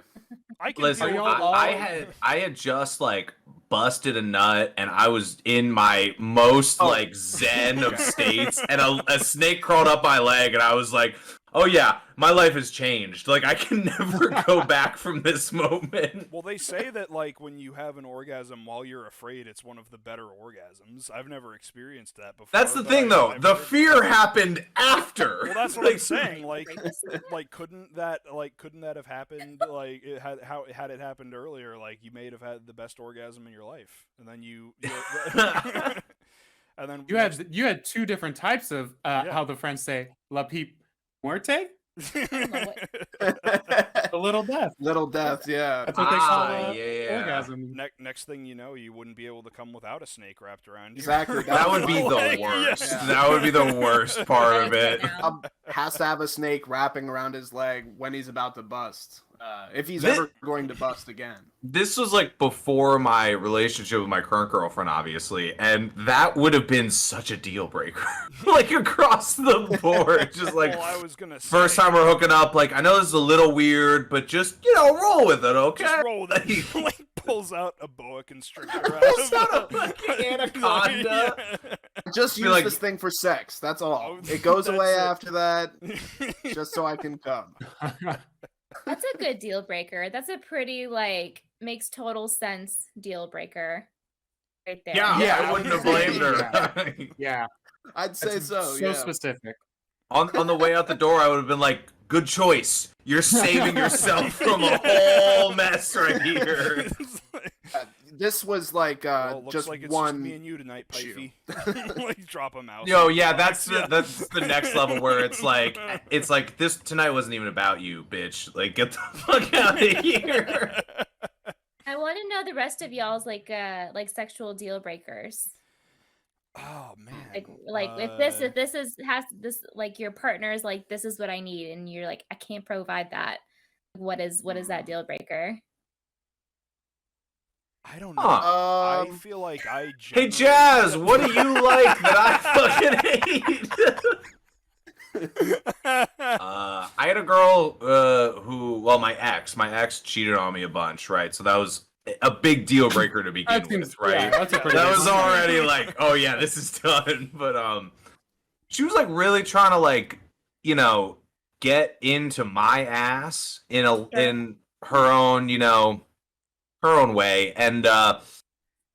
I can
Listen,
deal with
I had just like busted a nut, and I was in my most like zen of states, and a snake crawled up my leg, and I was like, "Oh yeah, my life has changed. Like I can never go back from this moment."
Well, they say that like when you have an orgasm while you're afraid, it's one of the better orgasms. I've never experienced that before.
That's the thing, though. The fear happened after.
Well, that's what I'm saying. Like couldn't that have happened? Like had it happened earlier, like you may have had the best orgasm in your life, and then and then
you had two different types of how the French say "la peep muerte." The little death.
Little death, yeah.
That's what they call
yeah.
orgasm.
Next thing you know, you wouldn't be able to come without a snake wrapped around you.
Exactly.
That would be the worst.
Yeah.
That would be the worst part of it.
Has to have a snake wrapping around his leg when he's about to bust. If he's ever going to bust again.
This was like before my relationship with my current girlfriend, obviously, and that would have been such a deal breaker. Like across the board. Just like,
well, I was gonna say,
first time we're hooking up, like, I know this is a little weird, but just, roll with it, okay?
just roll with it. He like pulls out a boa constrictor
Pulls
out
out a fucking anaconda.
Just use this thing for sex. That's all. It goes away after that, just so I can come.
That's a good deal breaker. That's a pretty like makes total sense deal breaker, right there.
Yeah, I wouldn't have blamed her.
Yeah,
I'd say
that's
so.
So
Yeah.
specific.
On the way out the door, I would have been like, "Good choice. You're saving yourself from a whole mess right here."
this was like
Well, it looks
just
like it's
one
just me and you tonight,
issue.
Pifey. Like drop him out.
Yo, yeah, that's the next level where it's like this tonight wasn't even about you, bitch. Like, get the fuck out of here.
I want to know the rest of y'all's like sexual deal breakers.
Oh man.
Like if this is has this like your partner's like this is what I need and you're like I can't provide that. What is that deal breaker?
I don't know.
Huh.
I feel like I
Hey,
generally...
Jazz, what do you like that I fucking hate? I had a girl who, well, my ex cheated on me a bunch, right? So that was a big deal breaker to begin with, right?
Yeah, that's a pretty
That
big
was
one.
already like, oh yeah, this is done. But she was like really trying to like, you know, get into my ass in her own, you know, her own way. And I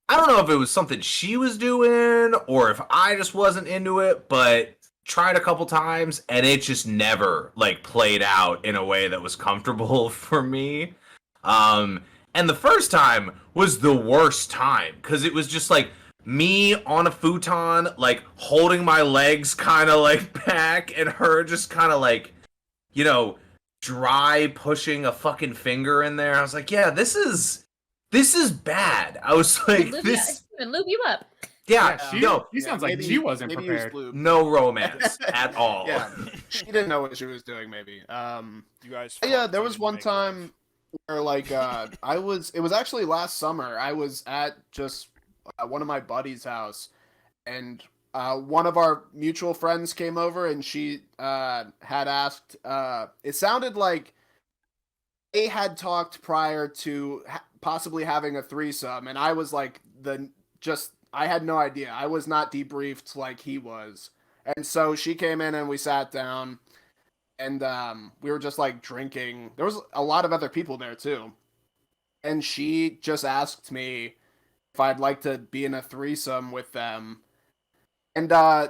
don't know if it was something she was doing or if I just wasn't into it, but tried a couple times and it just never like played out in a way that was comfortable for me. And the first time was the worst time because it was just like me on a futon, like holding my legs kind of like back and her just kind of like, you know, dry pushing a fucking finger in there. I was like, yeah, this is bad. I was like,
Lube you up.
Yeah,
she sounds like she wasn't
maybe
prepared.
no romance at all.
Yeah, she didn't know what she was doing. Maybe.
You guys.
Yeah, there was one time where like it was actually last summer. I was at just one of my buddies' house, and one of our mutual friends came over, and she had asked. It sounded like they had talked prior to possibly having a threesome, and I was like I had no idea. I was not debriefed like he was. And so she came in and we sat down and we were just like drinking. There was a lot of other people there too. And she just asked me if I'd like to be in a threesome with them. And I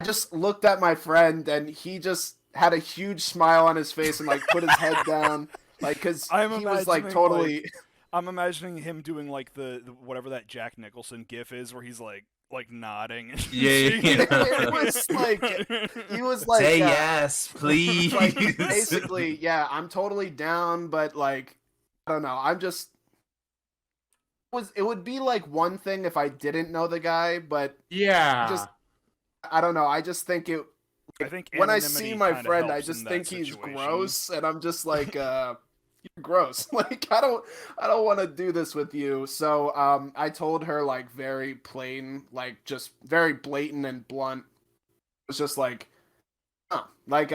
just looked at my friend and he just had a huge smile on his face and like put his head down. Like, cause he was like totally...
I'm imagining him doing like the whatever that Jack Nicholson gif is, where he's like nodding.
Yeah.
It was like he was like,
say yes, please.
Like basically, yeah, I'm totally down, but like, I don't know. I'm just it would be like one thing if I didn't know the guy, but
yeah,
I don't know. I just think it.
I think
when I see my
kinda
friend, I
helps
just
in
think
that
he's
situation.
gross, and I'm just like, you're gross. Like I don't want to do this with you. So I told her like very plain, like just very blatant and blunt. It was just like, like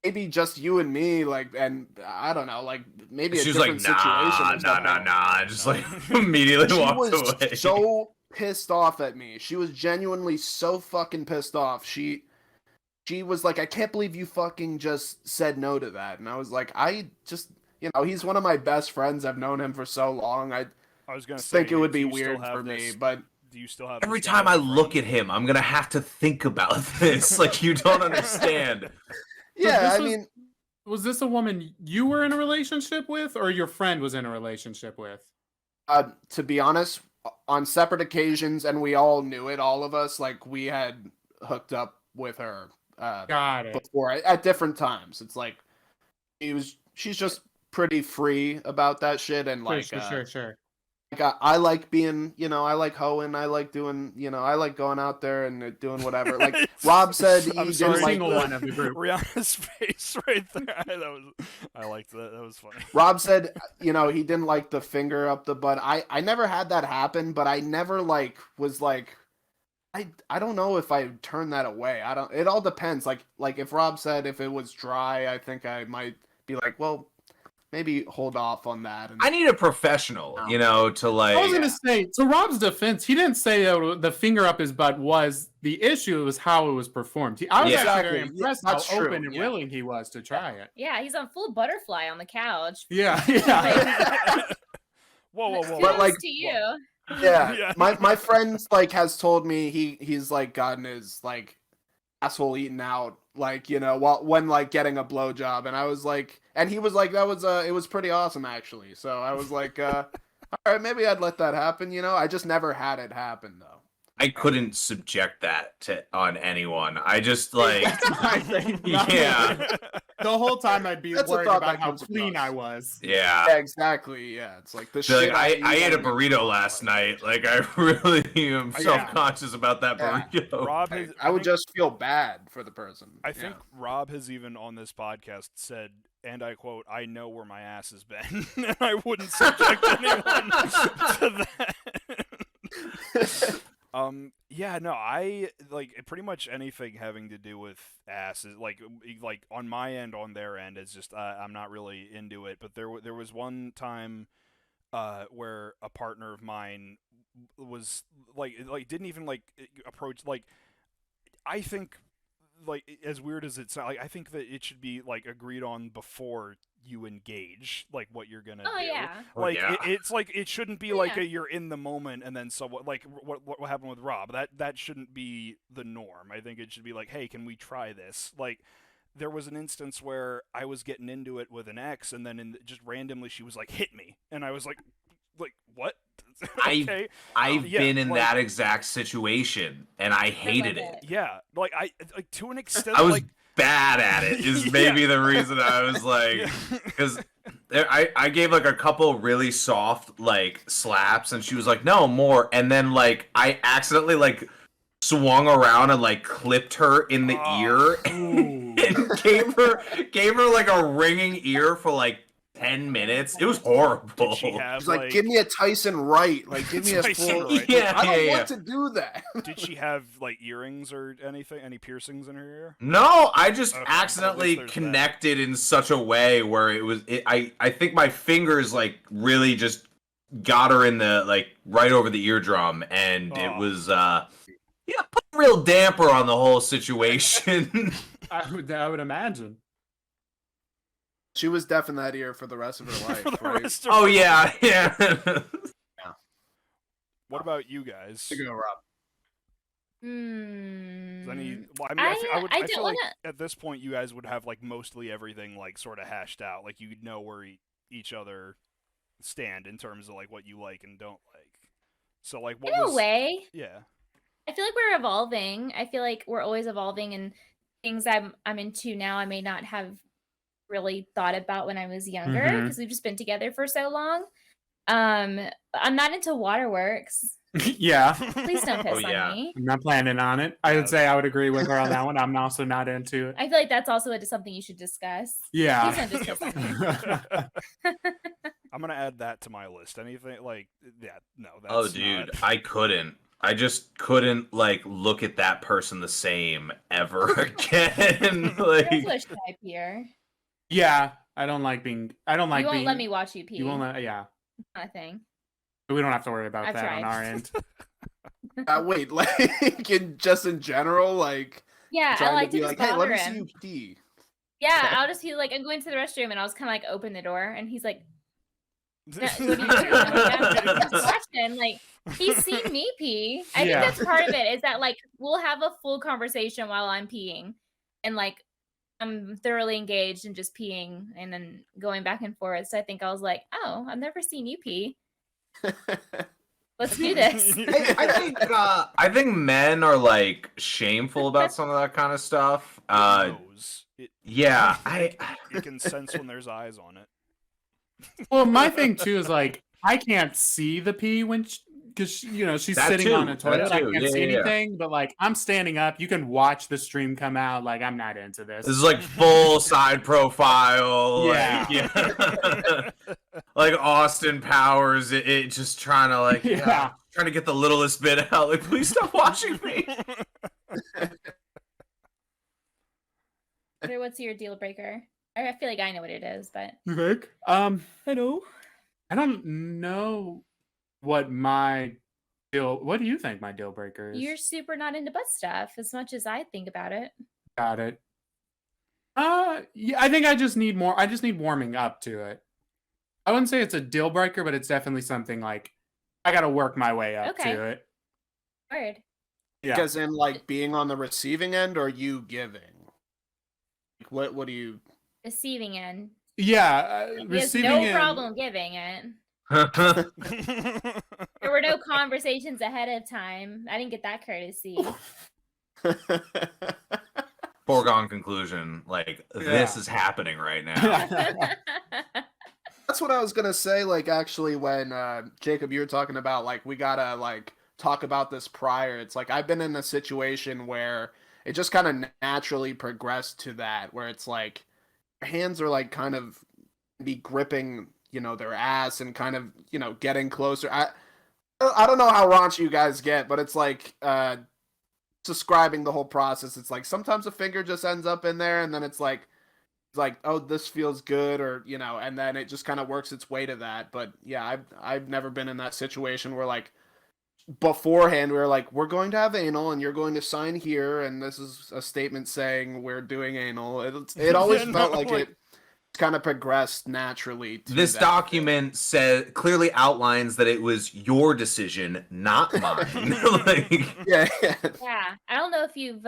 maybe just you and me, like, and I don't know, like maybe
she
a
was like,
different situation. Or something.
nah. Just like immediately
She
walked
was
away.
so pissed off at me. She was genuinely so fucking pissed off. She was like, I can't believe you fucking just said no to that. And I was like, I just, you know, he's one of my best friends. I've known him for so long. I
was gonna
think
say,
it would be
do you still
weird
have
for me,
this-
but
Do you still have
Every
this guy
time
as
I
a
look
friend?
at him, I'm gonna have to think about this. Like, you don't understand.
yeah, I mean,
was this a woman you were in a relationship with, or your friend was in a relationship with?
to be honest, on separate occasions, and we all knew it, all of us, like we had hooked up with her
Got it.
before at different times. It's like she's just pretty free about that shit, and like
Sure.
like, I like being, you know, I like hoeing, I like doing, you know, I like going out there and doing whatever. Like Rob said, he
I'm
didn't
sorry,
like
single one of the group.
Rihanna's face right there. I liked that. That was funny.
Rob said, you know, he didn't like the finger up the butt. I never had that happen, but I never like was like, I don't know if I turn that away. It all depends. Like if Rob said if it was dry, I think I might be like, well, maybe hold off on that. And
I need a professional, you know, to like.
I was gonna say, to Rob's defense, he didn't say that the finger up his butt was the issue. It was how it was performed. I was
Yeah.
actually very
Exactly.
impressed
That's
how
true,
open and
yeah.
willing he was to try it.
Yeah, he's on full butterfly on the couch.
Yeah.
Whoa.
But,
Kudos
like,
to you.
yeah,
Yeah.
my friend like has told me he's like gotten his like asshole eaten out, like, you know, when like getting a blowjob, and I was like, and he was like, that was it was pretty awesome actually. So I was like, All right, maybe I'd let that happen. I just never had it happen though.
I couldn't subject that on anyone. I just like,
That's my thing.
yeah,
The whole time I'd be
That's a
worried
thought
about
that
how
comes
clean
across.
I was.
yeah.
Yeah, exactly. Yeah, it's like the
Feel
shit.
like I ate a
eat.
burrito last night. Like I really am
Yeah.
self-conscious about that
Yeah.
burrito.
Rob has.
I would
think-
just feel bad for the person.
I think Rob has even on this podcast said, and I quote, "I know where my ass has been," and I wouldn't subject anyone to that. Yeah, no, I like pretty much anything having to do with ass is like on my end, on their end, is just I'm not really into it. But there was one time where a partner of mine was like didn't even like approach like I think like as weird as it sounds, like I think that it should be like agreed on before you engage like what you're gonna
Oh
do.
yeah.
Like
yeah.
it's like it shouldn't be
Yeah,
like
yeah.
you're in the moment and then what like what happened with Rob. That shouldn't be the norm. I think it should be like, hey, can we try this? Like there was an instance where I was getting into it with an ex, and then just randomly she was like, hit me, and I was like what? Okay.
I've
Yeah,
been in
like-
that exact situation, and I hated
love
it.
Yeah, like I like to an extent.
I was
like
bad at it. Is
Yeah.
maybe the reason I was like, because I gave like a couple really soft like slaps, and she was like, no more, and then like I accidentally like swung around and like clipped her in the ear and gave her like a ringing ear for like 10 minutes. It was horrible.
Did she have
He's like, give me a Tyson right. Like, give me a
Tyson
full.
right.
Yeah,
I don't
yeah,
want to do that.
Did she have like earrings or anything? Any piercings in her ear?
No, I just
Okay,
accidentally
at least there's
connected in such a way where I think my fingers like really just got her in the like right over the eardrum, and it
Aw.
was put a real damper on the whole situation.
I would imagine.
She was deaf in that ear for the rest of her life.
For the
right?
rest of
Oh
her
yeah, yeah.
What about you guys?
To go, Rob.
Is any,
Hmm.
well, I mean, I
don't
feel like
wanna-
at this point you guys would have like mostly everything like sort of hashed out. Like you'd know where each other stand in terms of like what you like and don't like. So like what
In
was
a way,
yeah.
I feel like we're evolving. I feel like we're always evolving, and things I'm into now I may not have really thought about when I was younger
Mhm.
because we've just been together for so long. I'm not into waterworks.
Yeah,
Please don't piss
Oh, yeah.
on me.
I'm not planning on it. I would say I would agree with her on that one. I'm also not into it.
I feel like that's also something you should discuss.
Yeah.
Please don't just piss on me.
I'm gonna add that to my list. Anything like yeah, no. That's
Oh dude,
not-
I couldn't. I just couldn't like look at that person the same ever again.
There's
Like
a type here.
Yeah, I don't like being. I don't like
You won't
being.
let me watch you pee.
You won't let. Yeah,
Kind of thing.
we don't have to worry about
I've
that on
tried.
our end.
Wait, like just in general, like
Yeah, I
trying
like
to be
just
like, hey, let
bother
me see
him.
you pee.
Yeah, I'll just be like, I'm going to the restroom, and I'll just kind of like open the door, and he's like, "No, what are you doing?" I'm like, "I'm watching." Like, he's seen me pee. I
Yeah.
think that's part of it. Is that like we'll have a full conversation while I'm peeing, and like I'm thoroughly engaged in just peeing, and then going back and forth. So I think I was like, "Oh, I've never seen you pee. Let's do this."
I think men are like shameful about some of that kind of stuff.
knows.
Yeah,
You can sense when there's eyes on it.
Well, my thing too is like I can't see the pee when because she's
That
sitting
too,
on a toilet.
that
I
too.
can't
Yeah,
see
yeah, yeah.
anything, but like I'm standing up. You can watch the stream come out. Like I'm not into this.
this is like full side profile.
Yeah.
Like, yeah. Like Austin Powers, it just trying to like
Yeah.
trying to get the littlest bit out. Like, please stop watching me.
Or what's your deal breaker? I feel like I know what it is, but
You think? I know. I don't know what my deal. What do you think my deal breaker is?
you're super not into butt stuff as much as I think about it.
Got it. Yeah, I think I just need more. I just need warming up to it. I wouldn't say it's a deal breaker, but it's definitely something like I got to work my way up
Okay.
to it.
Word.
Yeah.
Because in like being on the receiving end or you giving? What do you?
Receiving end.
Yeah,
He has
receiving
no
in-
problem giving it. There were no conversations ahead of time. I didn't get that courtesy.
Foregone conclusion. Like, this is happening right now.
That's what I was gonna say. Like, actually, when Jacob, you were talking about like we gotta like talk about this prior. It's like I've been in a situation where it just kind of naturally progressed to that, where it's like your hands are like kind of be gripping, their ass and kind of, getting closer. I don't know how raunchy you guys get, but it's like describing the whole process. It's like sometimes a finger just ends up in there, and then it's like, oh, this feels good, or and then it just kind of works its way to that. But yeah, I've never been in that situation where like beforehand we were like, we're going to have anal and you're going to sign here, and this is a statement saying we're doing anal. It always felt like it kind of progressed naturally to
this
that
document clearly outlines that it was your decision, not mine.
yeah.
Yeah, I don't know if you've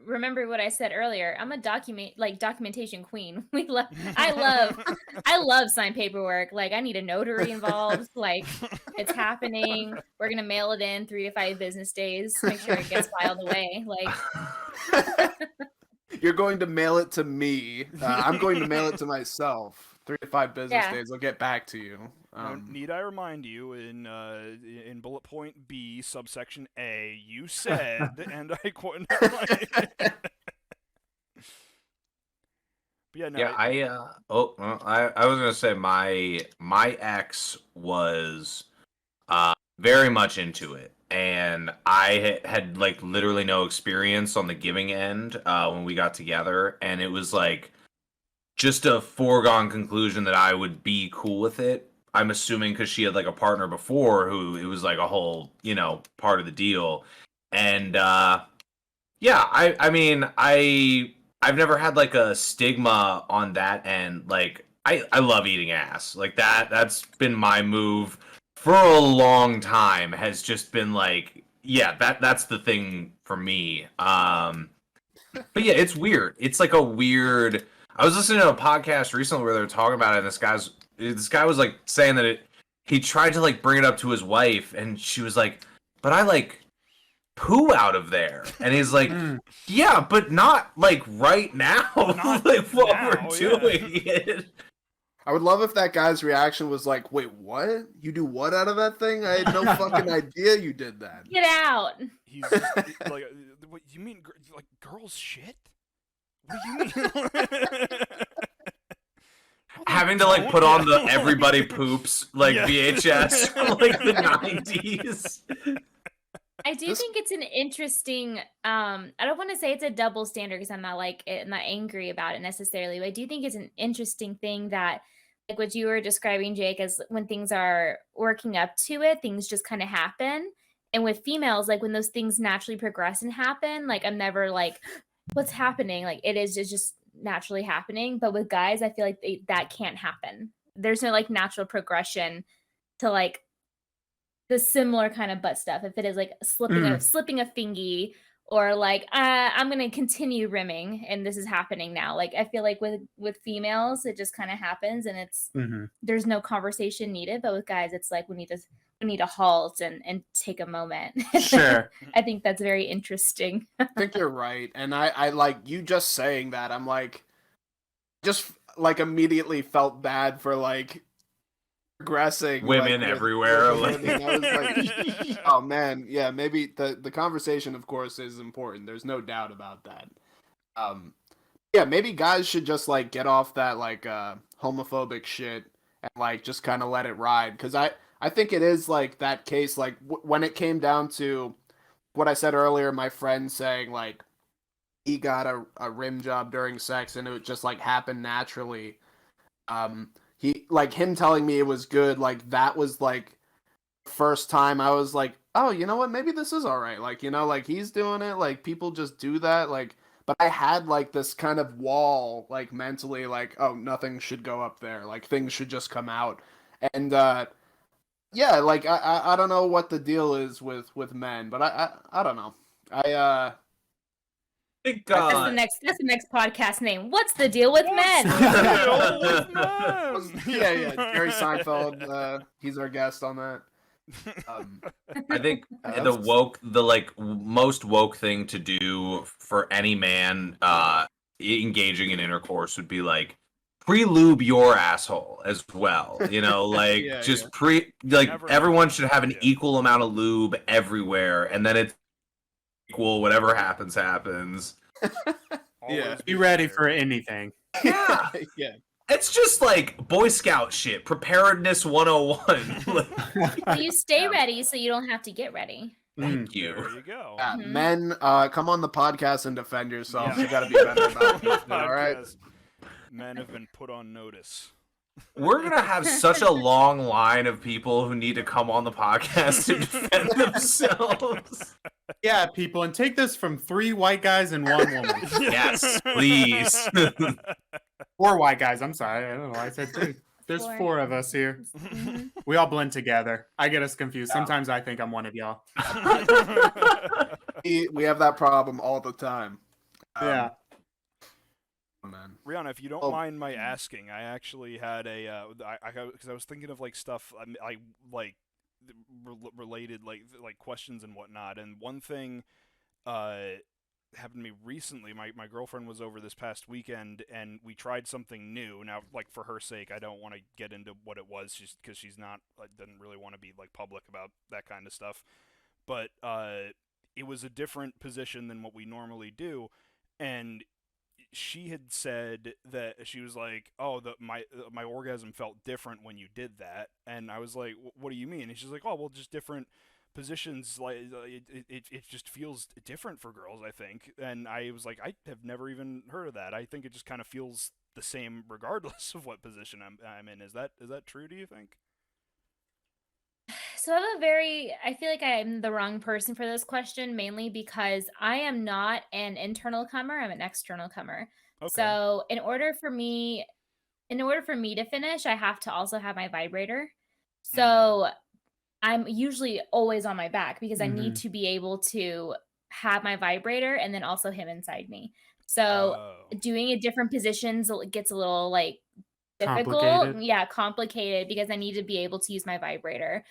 remembered what I said earlier. I'm a documentation queen. I love signed paperwork. Like I need a notary involved. Like it's happening. We're gonna mail it in 3 to 5 business days. Make sure it gets filed away. Like
You're going to mail it to me. I'm going to mail it to myself. 3 to 5 business days. I'll get back to you.
Need I remind you, in bullet point B, subsection A, you said, and I quote. Yeah, no.
Yeah, I was gonna say my ex was very much into it, and I had like literally no experience on the giving end when we got together, and it was like just a foregone conclusion that I would be cool with it. I'm assuming because she had like a partner before who it was like a whole part of the deal, and yeah, I mean I've never had like a stigma on that end. Like I love eating ass. Like that's been my move for a long time, has just been like, yeah, that's the thing for me. But yeah, it's weird. It's like a weird. I was listening to a podcast recently where they were talking about it, and this guy was like saying that he tried to like bring it up to his wife, and she was like, "But I like poo out of there," and he's like, "Yeah, but not like right now, like what
now,
we're doing it."
I would love if that guy's reaction was like, "Wait, what? You do what out of that thing? I had no fucking idea you did that."
get out.
He's just, like, what you mean, like girls shit? What do you mean?
Having to like put on the Everybody Poops like VHS from like the 90s.
I do think it's an interesting I don't want to say it's a double standard because I'm not angry about it necessarily, but I do think it's an interesting thing that like what you were describing, Jake, as when things are working up to it, things just kind of happen. And with females, like when those things naturally progress and happen, like I'm never like, what's happening? Like it's just naturally happening. But with guys, I feel like that can't happen. There's no like natural progression to like the similar kind of butt stuff. If it is like slipping a fingy, or like I'm gonna continue rimming and this is happening now. Like I feel like with females it just kind of happens and it's there's no conversation needed, but with guys it's like we need to halt and take a moment.
Sure.
I think that's very interesting.
I think you're right, and I like you just saying that. I'm like, just like immediately felt bad for like progressing
Women
like,
everywhere.
with women. I was like, oh man, yeah, maybe the conversation, of course, is important. There's no doubt about that. Yeah, maybe guys should just like get off that like homophobic shit and like just kind of let it ride. Because I think it is like that case. Like when it came down to what I said earlier, my friend saying like he got a rim job during sex and it just like happened naturally. He like him telling me it was good, like that was like first time I was like, oh, you know what, maybe this is all right. Like, like he's doing it, like people just do that, like, but I had like this kind of wall, like mentally, like, oh, nothing should go up there, like things should just come out. And yeah, like I don't know what the deal is with men, but I don't know.
think,
That's the next podcast name. What's the deal with men?
Yeah. Jerry Seinfeld, he's our guest on that.
I think the most woke thing to do for any man engaging in intercourse would be like pre-lube your asshole as well. Like everyone should have an equal amount of lube everywhere, and then it's equal. Whatever happens.
Be ready for anything.
Yeah.
Yeah.
It's just like Boy Scout shit, preparedness 101.
You stay ready so you don't have to get ready.
Thank you.
There you go.
Men, come on the podcast and defend yourselves. You got to be better about it. All right.
Men have been put on notice.
We're gonna have such a long line of people who need to come on the podcast to defend themselves.
Yeah, people, and take this from 3 white guys and 1 woman.
Yes, please.
4 white guys. I'm sorry. I don't know. I said 3. There's 4 of us here. We all blend together. I get us confused. Sometimes I think I'm one of y'all.
We have that problem all the time.
Yeah.
Man.
Rhianna, if you don't mind my asking, I actually had because I was thinking of like stuff I like related like questions and whatnot, and one thing happened to me recently. My girlfriend was over this past weekend, and we tried something new. Now, like, for her sake, I don't want to get into what it was, just because she's not doesn't really want to be like public about that kind of stuff. But it was a different position than what we normally do, and she had said that she was like, "Oh, my orgasm felt different when you did that," and I was like, "What do you mean?" And she's like, "Oh, well, just different positions. Like it just feels different for girls, I think." And I was like, "I have never even heard of that. I think it just kind of feels the same regardless of what position I'm in." Is that true? Do you think?
So I feel like I'm the wrong person for this question, mainly because I am not an internal comer, I'm an external comer.
Okay.
So in order for me to finish, I have to also have my vibrator. So I'm usually always on my back because I need to be able to have my vibrator and then also him inside me. So doing it different positions gets a little like difficult. Complicated because I need to be able to use my vibrator.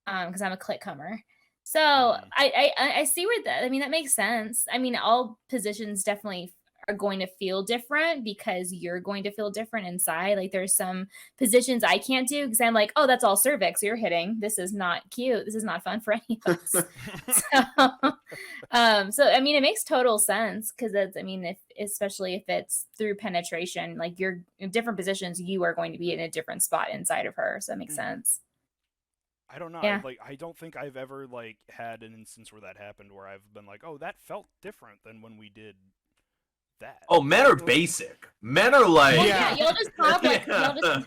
Because I'm a clit comer. So I see where that makes sense. I mean, all positions definitely are going to feel different because you're going to feel different inside. Like there's some positions I can't do because I'm like, oh, that's all cervix you're hitting. This is not cute. This is not fun for any of us. So I mean, it makes total sense because especially if it's through penetration, like you're in different positions, you are going to be in a different spot inside of her. So that makes sense.
I don't know.
Yeah.
I don't think I've ever had an instance where that happened where I've been like, oh, that felt different than when we did that.
Oh, men are basic. Men are like
you'll just pop
Men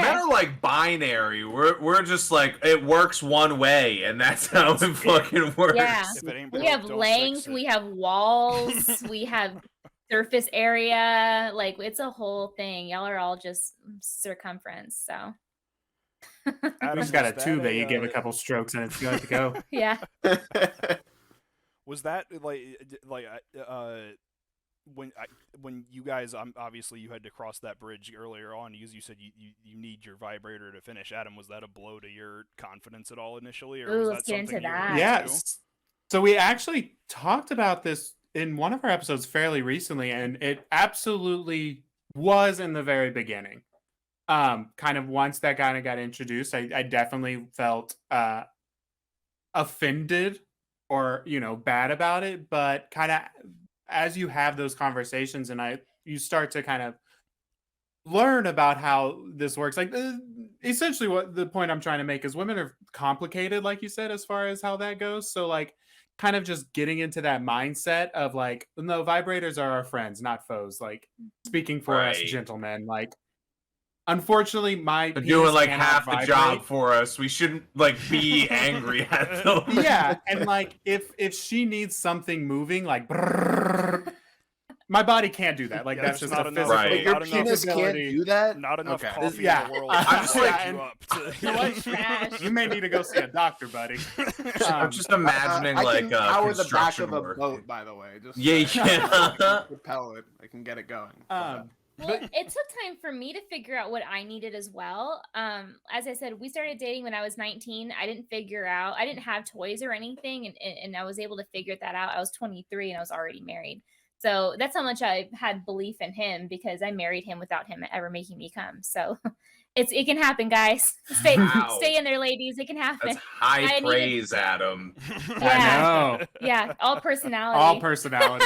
are like binary. We're just like it works one way, and that's how it fucking works.
Yeah.
We
have length, we have walls, we have surface area. Like it's a whole thing. Y'all are all just circumference. So.
We just got a tube that you give a couple strokes and it's good to go.
Yeah.
Was that when you guys obviously you had to cross that bridge earlier on because you said you need your vibrator to finish? Adam, was that a blow to your confidence at all initially, or was
let's
that
get into
something
that.
Yes. So we actually talked about this in one of our episodes fairly recently, and it absolutely was in the very beginning. Kind of once that kind of got introduced, I definitely felt offended or bad about it, but kind of as you have those conversations and you start to kind of learn about how this works, like essentially what the point I'm trying to make is women are complicated, like you said, as far as how that goes. So like kind of just getting into that mindset of like, no, vibrators are our friends, not foes. Like speaking for us gentlemen, like unfortunately,
they're doing like half the job for us. We shouldn't like be angry at them.
Yeah, and like if she needs something moving, like brrr, my body can't do that. Like
Yeah,
that's
there's
just
not
a
enough-
physical
Right.
Your
not enough
penis can't
capability.
do that.
Not enough
Okay.
coffee
Yeah.
in the world
I'm
to
just
wake
like-
you up. To,
You know what?
Trash.
You may need to go see a doctor, buddy.
I'm just imagining
I
like
can power the back
construction
of a
work.
boat, by the way. Just
Yeah,
I can
yeah.
propel it. I can get it going.
Well, it took time for me to figure out what I needed as well. As I said, we started dating when I was 19. I didn't have toys or anything, and I was able to figure that out. I was 23 and I was already married. So that's how much I had belief in him, because I married him without him ever making me come. So it can happen, guys.
Wow.
Stay in there, ladies. It can happen.
That's high
I needed-
praise, Adam.
I
Yeah.
know.
Yeah, all personality.
All personality.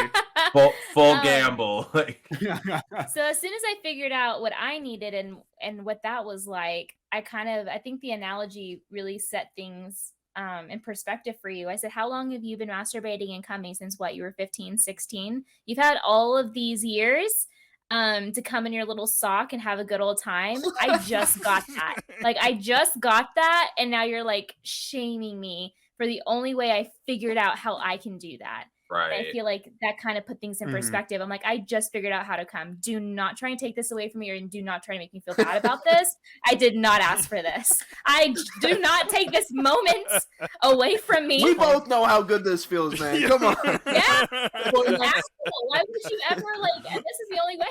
Full gamble. Like,
So as soon as I figured out what I needed and what that was like, I think the analogy really set things in perspective for you. I said, how long have you been masturbating and coming? Since what, you were 15, 16? You've had all of these years to come in your little sock and have a good old time. I just got that. Like, I just got that, and now you're like shaming me for the only way I figured out how I can do that. And I
right.
feel like that kind of put things in
Mhm.
perspective. I'm like, I just figured out how to come. Do not try and take this away from me, or do not try to make me feel bad about this. I did not ask for this. Do not take this moment away from me.
We both know how good this feels, man. Come on.
Yeah. Why would you ever this is the only way.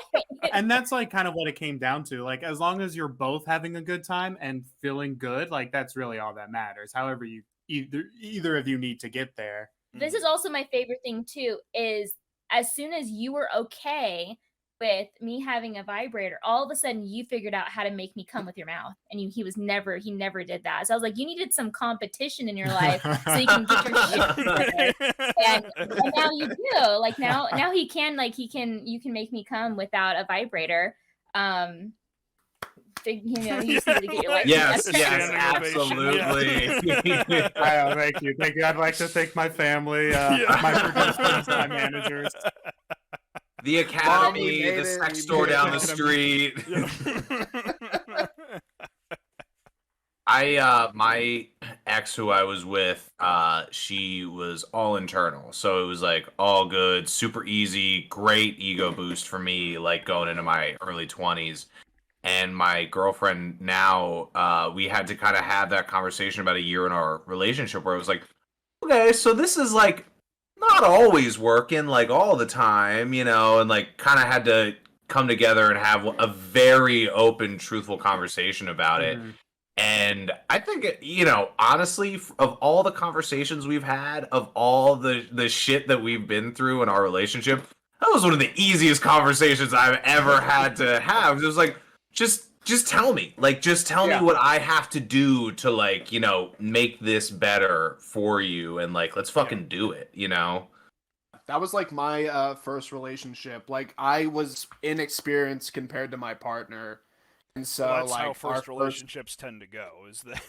And that's like kind of what it came down to. Like, as long as you're both having a good time and feeling good, like that's really all that matters. However, you either of you need to get there.
This is also my favorite thing too, is as soon as you were okay with me having a vibrator, all of a sudden you figured out how to make me come with your mouth. And he never did that. So I was like, you needed some competition in your life so you can get your shit together. And now you do. Like now you can make me come without a vibrator. You just need to get your life
Yes,
together.
yes,
Standing ovation,
absolutely.
Thank you. Thank you. I'd like to thank my family, my producers, my managers.
The academy,
made
the
it,
sex
we
store
made
down
it.
the street. My ex who I was with, she was all internal. So it was like all good, super easy, great ego boost for me, like going into my early 20s. And my girlfriend now, we had to kind of have that conversation about a year in our relationship where it was like, okay, so this is like not always working like all the time, and like kind of had to come together and have a very open, truthful conversation about it.
Mhm.
And I think, honestly, of all the conversations we've had, of all the shit that we've been through in our relationship, that was one of the easiest conversations I've ever had to have. It was like, just tell me. Like, just tell me what I have to do to, like, make this better for you. And, like, let's fucking do it,
That was like my first relationship. Like I was inexperienced compared to my partner, and so
Well, that's
like
how
our
first relationships tend to go. Is that?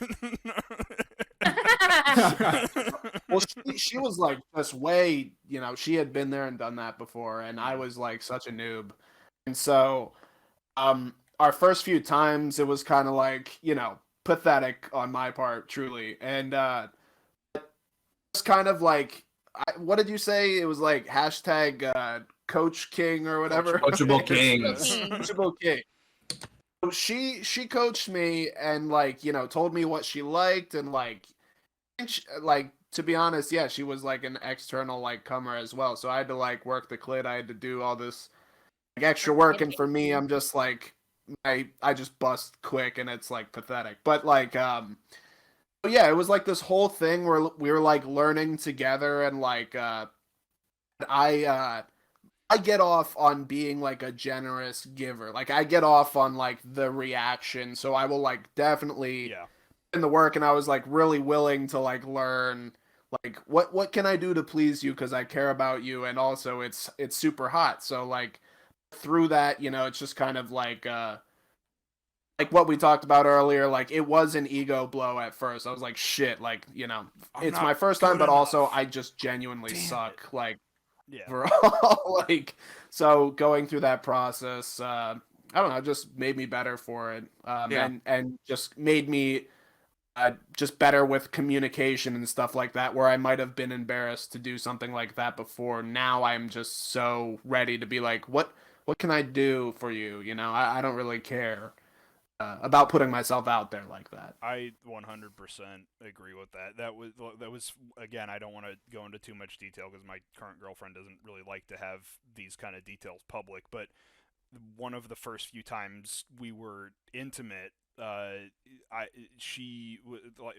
Well, she was like just way, she had been there and done that before, and I was like such a noob, and so our first few times it was kind of like pathetic on my part, truly, and it's kind of like. What did you say? It was like hashtag Coach King or whatever.
Coachable Kings.
Coachable King. So she coached me and like told me what she liked and like to be honest, yeah, she was like an external like comer as well. So I had to like work the clit. I had to do all this like extra work, and for me, I'm just like I just bust quick and it's like pathetic. But like yeah, it was like this whole thing where we were like learning together, and like I get off on being like a generous giver. Like I get off on like the reaction, so I will like definitely in the work, and I was like really willing to like learn like what can I do to please you because I care about you, and also it's super hot. So like through that, it's just kind of like what we talked about earlier, like it was an ego blow at first. I was like, shit, like, it's my first time, but also I just genuinely suck. Like, overall, like, so going through that process, I don't know, just made me better for it. And just made me just better with communication and stuff like that, where I might have been embarrassed to do something like that before. Now I'm just so ready to be like, what can I do for you? You know, I don't really care about putting myself out there like that.
I 100% agree with that. That was again. I don't want to go into too much detail because my current girlfriend doesn't really like to have these kind of details public. But one of the first few times we were intimate, it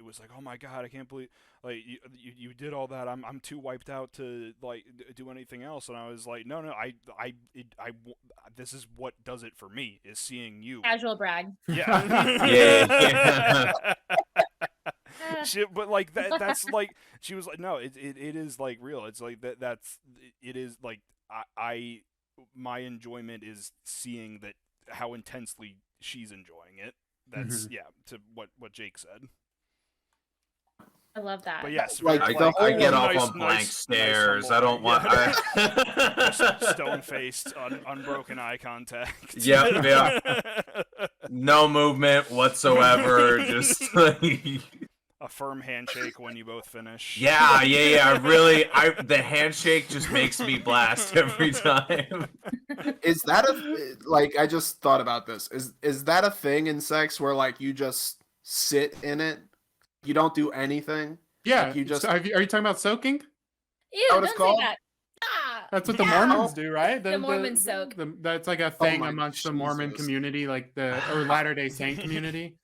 was like, oh my god, I can't believe like you did all that. I'm too wiped out to like do anything else. And I was like, no, this is what does it for me is seeing you.
Casual brag.
Yeah.
Yeah.
But like that's like she was like, no, it is like real. It's like it is like I my enjoyment is seeing that how intensely she's enjoying it. That's to what Jake said.
I love that.
But yes,
Like,
I get off on blank stares. I don't want
stone faced, unbroken eye contact.
Yeah. No movement whatsoever. Just like
a firm handshake when you both finish.
Yeah. The handshake just makes me blast every time.
Is that like, I just thought about this. Is that a thing in sex where like you just sit in it? You don't do anything?
Yeah.
Like, you just
are you talking about soaking?
Ew,
what
don't
it's
say
called?
that. Ah,
That's what the Mormons do, right?
The Mormons soak.
That's like a thing
my
amongst the Mormon
Jesus.
community, like or Latter-day Saint community,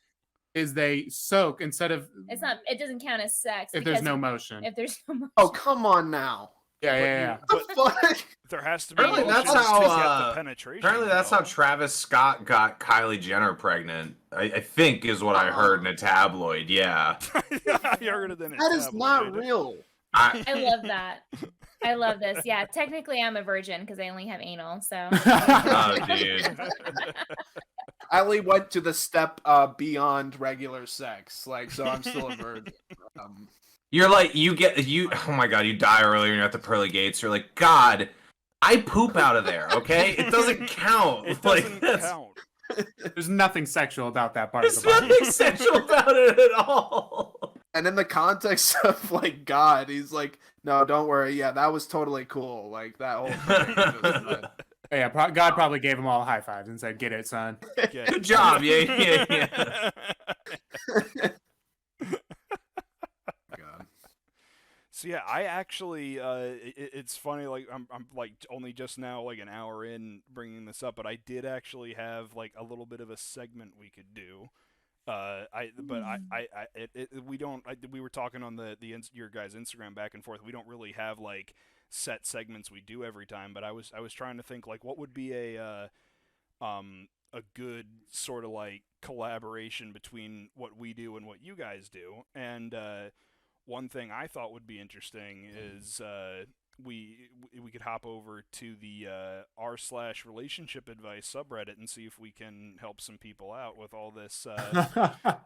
is they soak instead of.
It's not. It doesn't count as sex
if there's
because
no motion.
If there's no motion.
Oh, come on now.
Yeah.
What the fuck?
There has to be.
Apparently
motion
that's how,
to get the penetration.
Apparently that's how Travis Scott got Kylie Jenner pregnant. I think is what I heard in a tabloid. Yeah.
I heard it in a
That is
tabloid.
not real.
I love that. I love this. Yeah, technically I'm a virgin because I only have anal. So.
Oh, dude.
I only went to the step beyond regular sex, like, so I'm still a virgin.
You're like oh my god, you die earlier and you're at the pearly gates. You're like, God, I poop out of there, okay? It doesn't count.
It
Like,
doesn't count.
There's nothing sexual about that part of
There's
the body.
nothing sexual about it at all.
And in the context of like God, he's like, no, don't worry. Yeah, that was totally cool. Like that whole thing.
Yeah, God probably gave them all high fives and said, "Get it, son."
Good job. Yeah.
God.
So yeah, I actually, it's funny. Like I'm like only just now, like an hour in, bringing this up, but I did actually have like a little bit of a segment we could do. We were talking on your guys' Instagram back and forth. We don't really have like set segments we do every time, but I was trying to think like what would be a good sort of like collaboration between what we do and what you guys do. And one thing I thought would be interesting is we could hop over to the r/relationship advice subreddit and see if we can help some people out with all this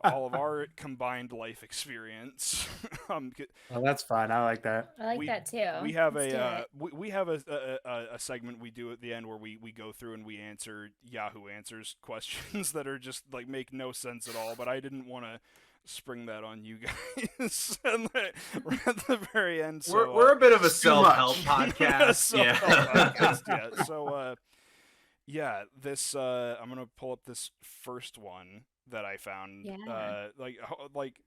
all of our combined life experience.
Well, that's fine. I like that.
I like that too.
We have
Let's do it.
a segment we do at the end where we go through and we answer Yahoo Answers questions that are just like make no sense at all, but I didn't want to spring that on you guys at the very end. So,
we're a bit of a self-help podcast.
So this I'm gonna pull up this first one that I found.
Yeah.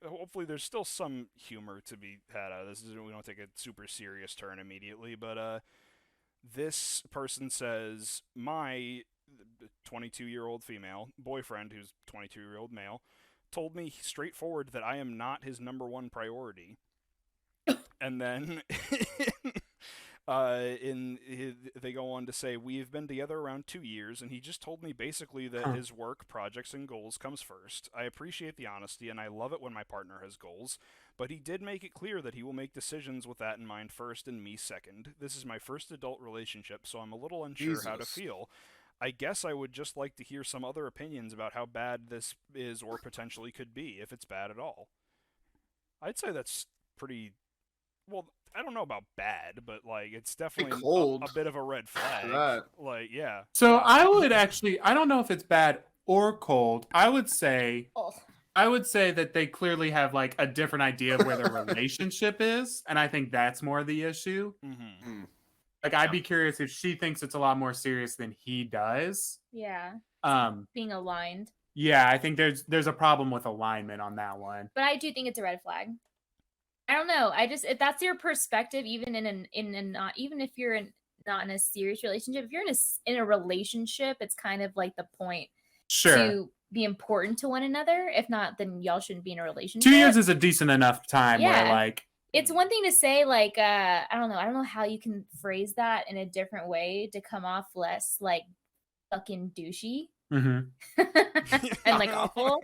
Hopefully there's still some humor to be had out of this. We don't take a super serious turn immediately, but this person says, my 22-year-old female boyfriend, who's 22-year-old male, told me straightforward that I am not his number one priority. And then they go on to say, we've been together around 2 years, and he just told me basically that his work, projects, and goals comes first. I appreciate the honesty, and I love it when my partner has goals, but he did make it clear that he will make decisions with that in mind first and me second. This is my first adult relationship, so I'm a little unsure how to feel. I guess I would just like to hear some other opinions about how bad this is or potentially could be, if it's bad at all. I'd say that's pretty... Well, I don't know about bad, but like it's definitely
cold.
A bit of a red flag.
Right.
Like, yeah.
So I would actually, I don't know if it's bad or cold. I would say I would say that they clearly have like a different idea of where their relationship is, and I think that's more the issue.
Mm-hmm.
Like, I'd be curious if she thinks it's a lot more serious than he does.
Yeah.
Um,
Being aligned.
yeah, I think there's a problem with alignment on that one.
But I do think it's a red flag. I don't know. I just if that's your perspective, even not even if you're not in a serious relationship, if you're in a relationship, it's kind of like the point
Sure.
to be important to one another. If not, then y'all shouldn't be in a relationship.
2 years is a decent enough time where
Yeah.
like
It's one thing to say like I don't know how you can phrase that in a different way to come off less like fucking douchey
mhm.
and like awful.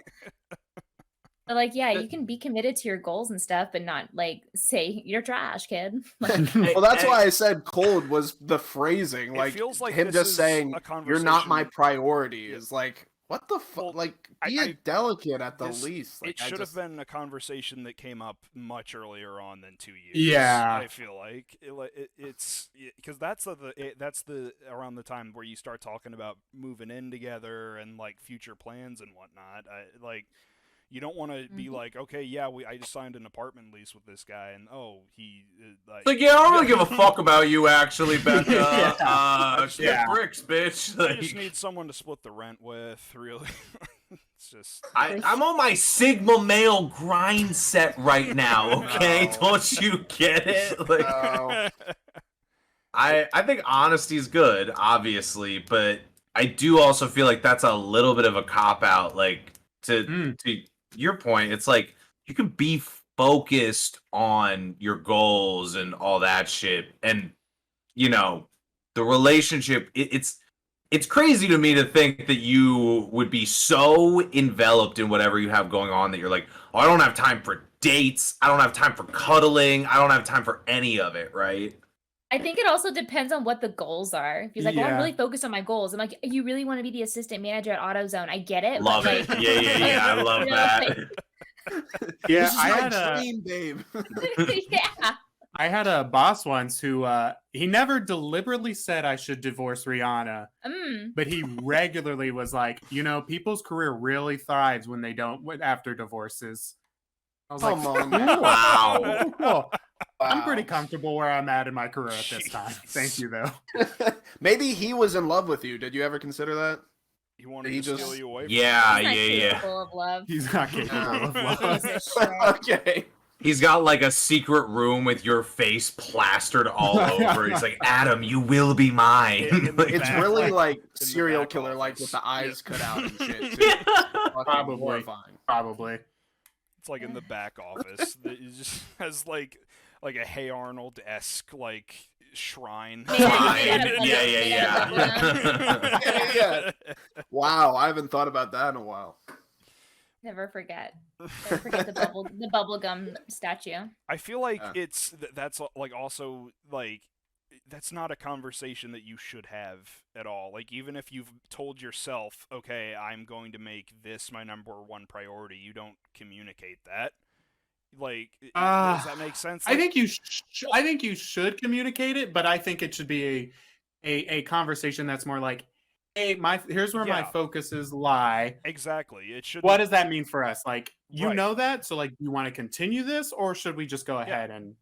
But like, yeah, you can be committed to your goals and stuff, but not like say you're trash, kid. Like,
Well, that's why I said cold was the phrasing.
It
Like,
feels like
him
this
just
is
saying,
a
"You're not my
conversation-
priority"
Yeah.
is like, what the fuck?
Well,
Like,
I-
be delicate at the
this-
least. Like,
it
I
should have
just-
been a conversation that came up much earlier on than 2 years.
Yeah.
I feel like it's because that's the around the time where you start talking about moving in together and like future plans and whatnot. You don't want to be like, okay, yeah, I just signed an apartment lease with this guy, and he
It's like, yeah, I don't really give a fuck about you, actually, Becca.
Yeah.
Bricks, bitch.
I just
Like,
need someone to split the rent with. Really, it's just
I'm on my Sigma male grind set right now, okay?
No.
Don't you get it? Like,
Oh.
I think honesty's good, obviously, but I do also feel like that's a little bit of a cop out. Like, to your point, it's like you can be focused on your goals and all that shit, and the relationship. It's crazy to me to think that you would be so enveloped in whatever you have going on that you're like, oh, I don't have time for dates. I don't have time for cuddling. I don't have time for any of it, right?
I think it also depends on what the goals are. If he's like, oh, I'm
Yeah.
really focused on my goals. I'm like, you really want to be the assistant manager at AutoZone. I get it.
Love
but
it.
like,
Yeah. I love
You know,
that.
Yeah,
This is
I
my
had a
dream, babe.
yeah.
I had a boss once who he never deliberately said I should divorce Rhianna, but he regularly was like, people's career really thrives when they don't after divorces. I was
Come
like,
on, man.
Wow.
cool. I'm
Wow.
pretty comfortable where I'm at in my career at this time. Thank you, though.
Maybe he was in love with you. Did you ever consider that?
he wanted
He
to steal
just-
you away.
Yeah,
He's not
yeah.
capable of love.
He's not capable of love.
Jesus shit.
Okay.
He's got like a secret room with your face plastered all over. He's like, Adam, you will be mine.
In the
It's
back-
really like
the
serial
back
killer, like with
office.
the eyes
Yeah.
cut out and shit. Too.
Yeah.
Fucking
Probably.
horrifying.
Probably.
It's like in the back office. That he just has like a Hey Arnold-esque like shrine.
Made out of-
Fine.
made out of
Yeah,
bubblegum.
Yeah. Wow, I haven't thought about that in a while.
Never forget. Never forget the bubblegum statue.
I feel like
Yeah.
that's like also like that's not a conversation that you should have at all. Like even if you've told yourself, okay, I'm going to make this my number one priority, you don't communicate that. Like, does that make sense?
I think you should communicate it, but I think it should be a conversation that's more like, hey, here's where my
Yeah.
focuses lie.
Exactly. It should.
What does that mean for us? Like, you
Right.
know that, so like, you want to continue this, or should we just go ahead and?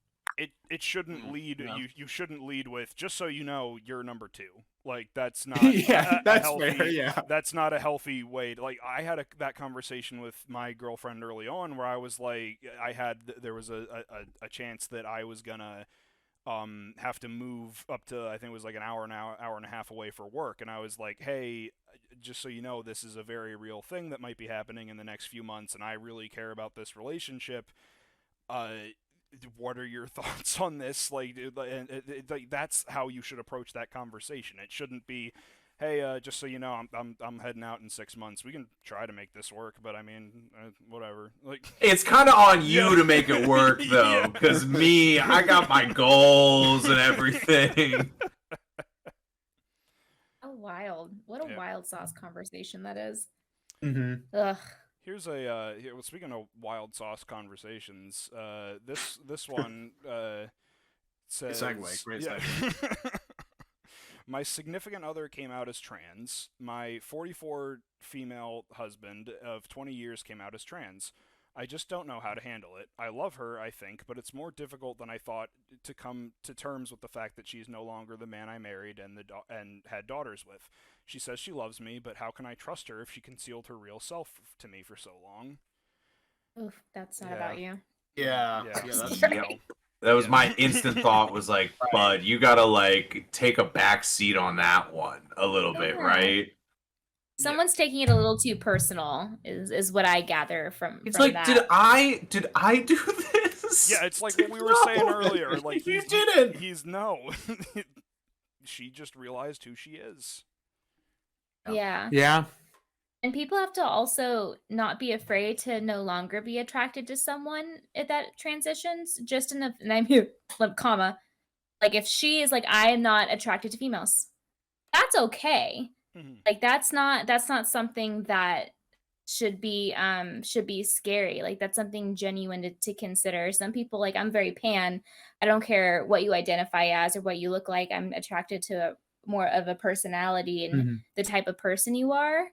It shouldn't lead.
yeah.
You shouldn't lead with just so you know you're number two. Like that's not.
Yeah,
a
that's
healthy,
fair. Yeah.
That's not a healthy way to, like I had that conversation with my girlfriend early on where I was like there was a chance that I was gonna have to move up to, I think it was like an hour and a half away for work, and I was like, hey, just so you know, this is a very real thing that might be happening in the next few months, and I really care about this relationship. What are your thoughts on this? Like, that's how you should approach that conversation. It shouldn't be, hey, just so you know, I'm heading out in 6 months. We can try to make this work, but I mean, whatever. Like,
It's kind of on you
Yeah.
to make it work, though,
Yeah.
because me, I got my goals and everything.
Oh, wild! What a
Yeah.
wild sauce conversation that is.
Mm-hmm.
Ugh.
here's well, speaking of wild sauce conversations, this one says
segue, great
yeah. My significant other came out as trans. My 44 female husband of 20 years came out as trans. I just don't know how to handle it. I love her, I think, but it's more difficult than I thought to come to terms with the fact that she's no longer the man I married and had daughters with. She says she loves me, but how can I trust her if she concealed her real self to me for so long?
Oof, that's not
Yeah.
about you.
Yeah,
Yeah,
that's
Sorry.
That was
Yeah.
my instant thought was like,
Right.
bud, you gotta like take a back seat on that one a little bit,
Yeah.
right?
Someone's taking it a little too personal, is what I gather from
It's
from
like,
that.
did I do this?
Yeah, it's like what we were saying earlier. Like
you didn't.
He's no. She just realized who she is.
Yeah.
Yeah.
And people have to also not be afraid to no longer be attracted to someone if that transitions. Just in the, and I'm here, like, comma, like if she is like, I am not attracted to females, that's okay.
Mhm.
Like that's not something that should be scary. Like that's something genuine to consider. Some people, like, I'm very pan. I don't care what you identify as or what you look like. I'm attracted to more of a personality and
Mhm.
the type of person you are.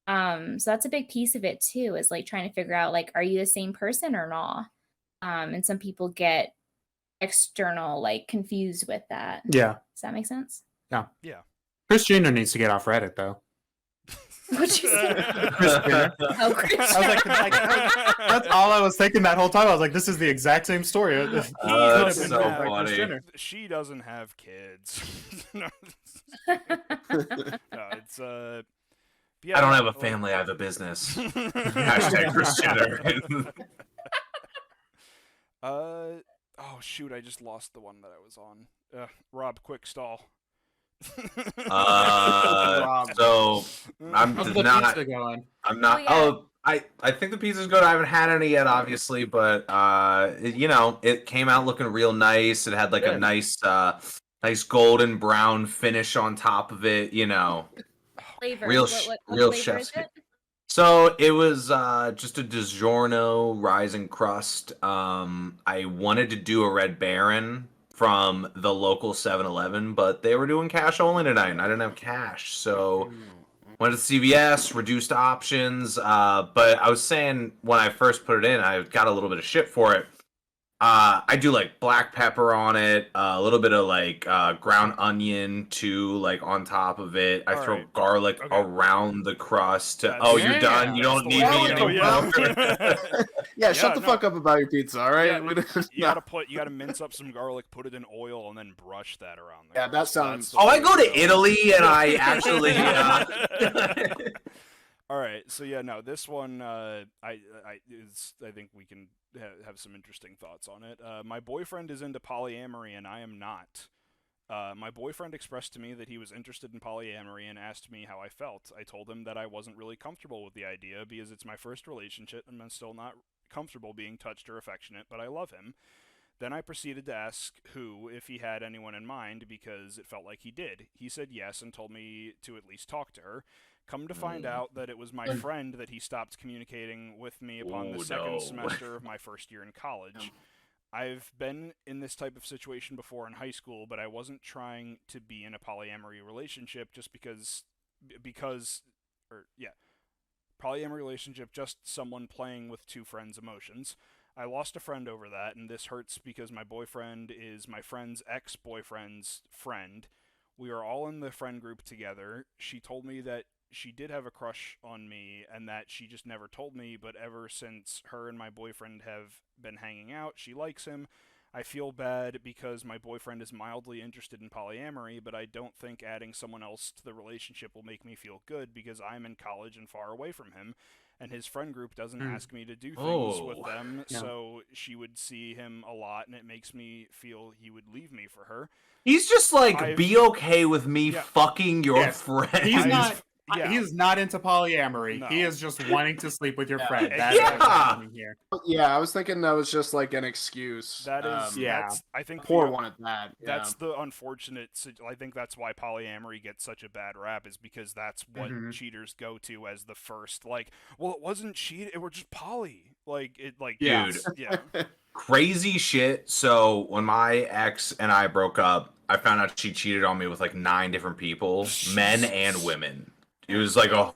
So that's a big piece of it too, is like trying to figure out, like, are you the same person or not? And some people get external, like, confused with that.
Yeah.
Does that make sense?
Yeah.
Chris Jenner needs to get off Reddit though.
What'd you say?
Chris Jenner.
Oh, Chris.
I was like, that's all I was thinking that whole time. I was like, this is the exact same story. It could have
That's
been
so
told by Kris
funny.
Jenner.
She doesn't have kids. No, it's yeah,
I don't have a
like-
family, I have a business. Hashtag Kris Jenner.
Oh shoot! I just lost the one that I was on. Rob, quick stall.
So I'm
How's the
not.
pizza going?
I'm not.
Oh,
I think the pizza's good. I haven't had any yet, obviously, but it came out looking real nice. It had like a
Good.
nice golden brown finish on top of it.
Flavor.
Real
what
real
flavor is
chef's
it?
So it was just a DiGiorno rising crust. I wanted to do a Red Baron from the local 7-Eleven, but they were doing cash only tonight, and I didn't have cash. So went to CVS, reduced options. But I was saying when I first put it in, I got a little bit of shit for it. I do like black pepper on it, a little bit of like ground onion too, like on top of it. I throw
Alright.
garlic
Okay.
around the crust.
That's-
Oh, you're
Yeah,
done. You
that's
don't
the
need
way
me
to go,
anymore.
Yeah, shut
Yeah,
the
no.
fuck up about your pizza, all right?
Yeah,
We don't-
you gotta mince up some garlic, put it in oil, and then brush that around. The
Yeah, that
crust.
sounds-
That's the
Oh, I
way
go to
go.
Italy and I actually.
All right, so yeah, no, this one I think we can have some interesting thoughts on it. My boyfriend is into polyamory and I am not. My boyfriend expressed to me that he was interested in polyamory and asked me how I felt. I told him that I wasn't really comfortable with the idea because it's my first relationship and I'm still not comfortable being touched or affectionate, but I love him. Then I proceeded to ask if he had anyone in mind because it felt like he did. He said yes and told me to at least talk to her. Come to find out that it was my friend that he stopped communicating with me upon the second semester of my first year in college. I've been in this type of situation before in high school, but I wasn't trying to be in a polyamory relationship just polyamory relationship, just someone playing with two friends' emotions. I lost a friend over that, and this hurts because my boyfriend is my friend's ex-boyfriend's friend. We are all in the friend group together. She told me that she did have a crush on me and that she just never told me, but ever since her and my boyfriend have been hanging out, she likes him. I feel bad because my boyfriend is mildly interested in polyamory, but I don't think adding someone else to the relationship will make me feel good because I'm in college and far away from him, and his friend group doesn't ask me to do things with them, so she would see him a lot, and it makes me feel he would leave me for her.
He's just like, be okay with me fucking your friend.
He's not.
Yeah.
He is not into polyamory.
No.
He is just wanting to sleep with your friend.
Yeah.
That's what's happening here.
Yeah, I was thinking that was just like an excuse.
That is,
yeah.
that's, I think
Poor
the-
one at that.
That's the unfortunate. I think that's why polyamory gets such a bad rap, is because that's what cheaters go to as the first. Like, well, it wasn't cheat; it were just poly. Like it, like
Yeah.
Dude.
yeah.
crazy shit. So when my ex and I broke up, I found out she cheated on me with like 9 different people, men and women. It was like a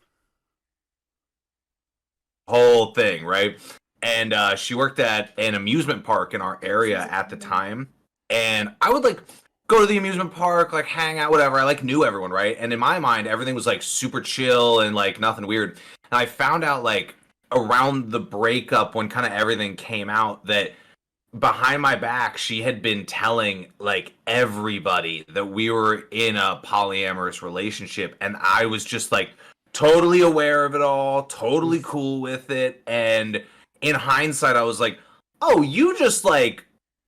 whole thing, right? And she worked at an amusement park in our area at the time. And I would like go to the amusement park, like hang out, whatever. I like knew everyone, right? And in my mind, everything was like super chill and like nothing weird. And I found out like around the breakup when kind of everything came out that behind my back she had been telling like everybody that we were in a polyamorous relationship, and I was just like totally aware of it all, totally cool with it. And in hindsight I was like, oh, you just like,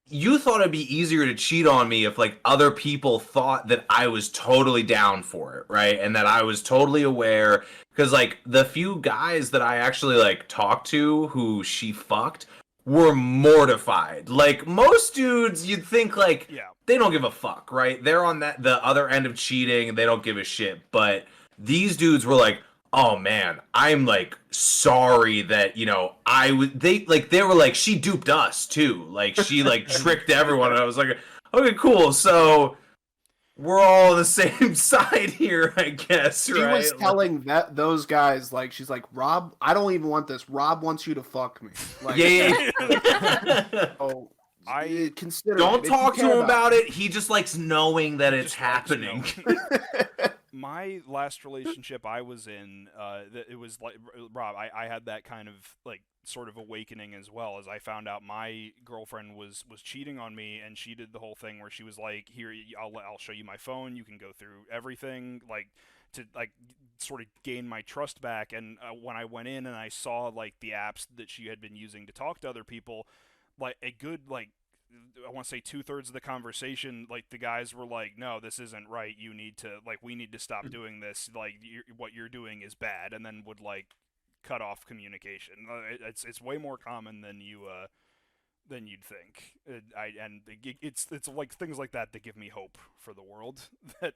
you thought it'd be easier to cheat on me if like other people thought that I was totally down for it, right? And that I was totally aware, because like the few guys that I actually like talked to who she fucked were mortified. Like most dudes, you'd think like they don't give a fuck, right? They're on that the other end of cheating and they don't give a shit. But these dudes were like, "Oh man, I'm like sorry that, you know, I would." They were like, "She duped us too. Like she like tricked everyone." And I was like, "Okay, cool. So we're all on the same side here, I guess."
She
right?
was telling those guys, like, she's like, Rob, I don't even want this. Rob wants you to fuck me. Like,
yeah.
Oh,
I
consider
don't
it,
talk to him about it. He just likes knowing that it's
just likes
happening.
My last relationship I was in, it was like Rob. I had that kind of like sort of awakening as well, as I found out my girlfriend was cheating on me, and she did the whole thing where she was like, "Here, I'll show you my phone. You can go through everything," like to like sort of gain my trust back. And when I went in and I saw like the apps that she had been using to talk to other people, like a good like I want to say 2/3 of the conversation, like the guys were like, "No, this isn't right. You need to like, we need to stop doing this. Like, what you're doing is bad," and then would like cut off communication. It's way more common than you'd think. It's like things like that that give me hope for the world that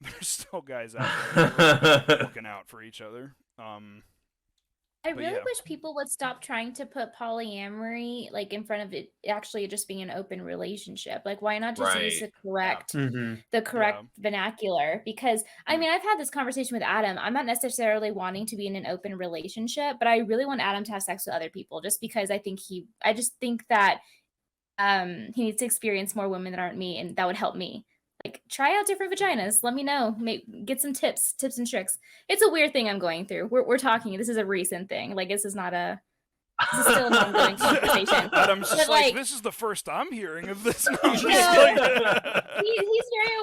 there's still guys out there looking out for each other.
I really wish people would stop trying to put polyamory like in front of it actually just being an open relationship. Like, why not just use
Right.
the correct vernacular? Because I mean, I've had this conversation with Adam. I'm not necessarily wanting to be in an open relationship, but I really want Adam to have sex with other people, just because I just think that he needs to experience more women that aren't me, and that would help me. Like, try out different vaginas. Let me know. Get some tips and tricks. It's a weird thing I'm going through. We're talking. This is a recent thing. Like, this is still an ongoing conversation.
Adam's just
But,
like, this is the first I'm hearing of this.
he's very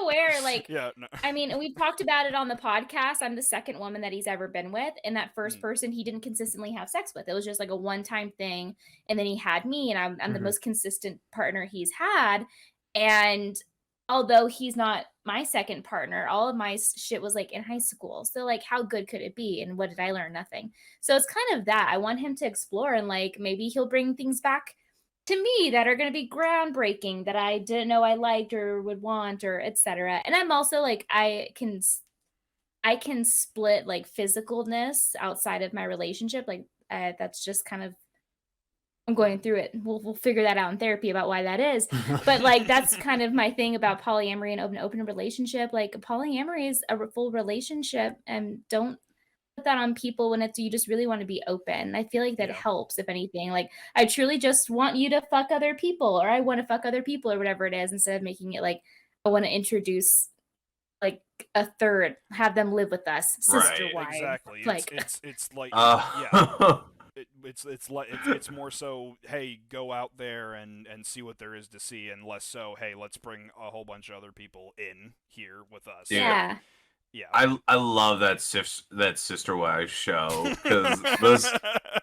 aware. Like,
no.
I mean, we've talked about it on the podcast. I'm the second woman that he's ever been with, and that first person he didn't consistently have sex with. It was just like a one-time thing, and then he had me, and I'm the most consistent partner he's had. And although he's not my second partner, all of my shit was like in high school. So like, how good could it be? And what did I learn? Nothing. So it's kind of that. I want him to explore, and like maybe he'll bring things back to me that are going to be groundbreaking that I didn't know I liked or would want, or etc. And I'm also like, I can split like physicalness outside of my relationship. Like that's just kind of, I'm going through it. We'll figure that out in therapy about why that is. But like, that's kind of my thing about polyamory and open relationship. Like, polyamory is a full relationship, and don't put that on people when you just really want to be open. I feel like that helps, if anything. Like, I truly just want you to fuck other people, or I want to fuck other people, or whatever it is, instead of making it like I want to introduce like a third, have them live with us, sister
Right,
wife.
Exactly.
Like,
it's like
yeah.
It's more so, hey, go out there and see what there is to see, and less so, hey, let's bring a whole bunch of other people in here with us.
yeah.
Yeah.
I love that Sister Wives show, because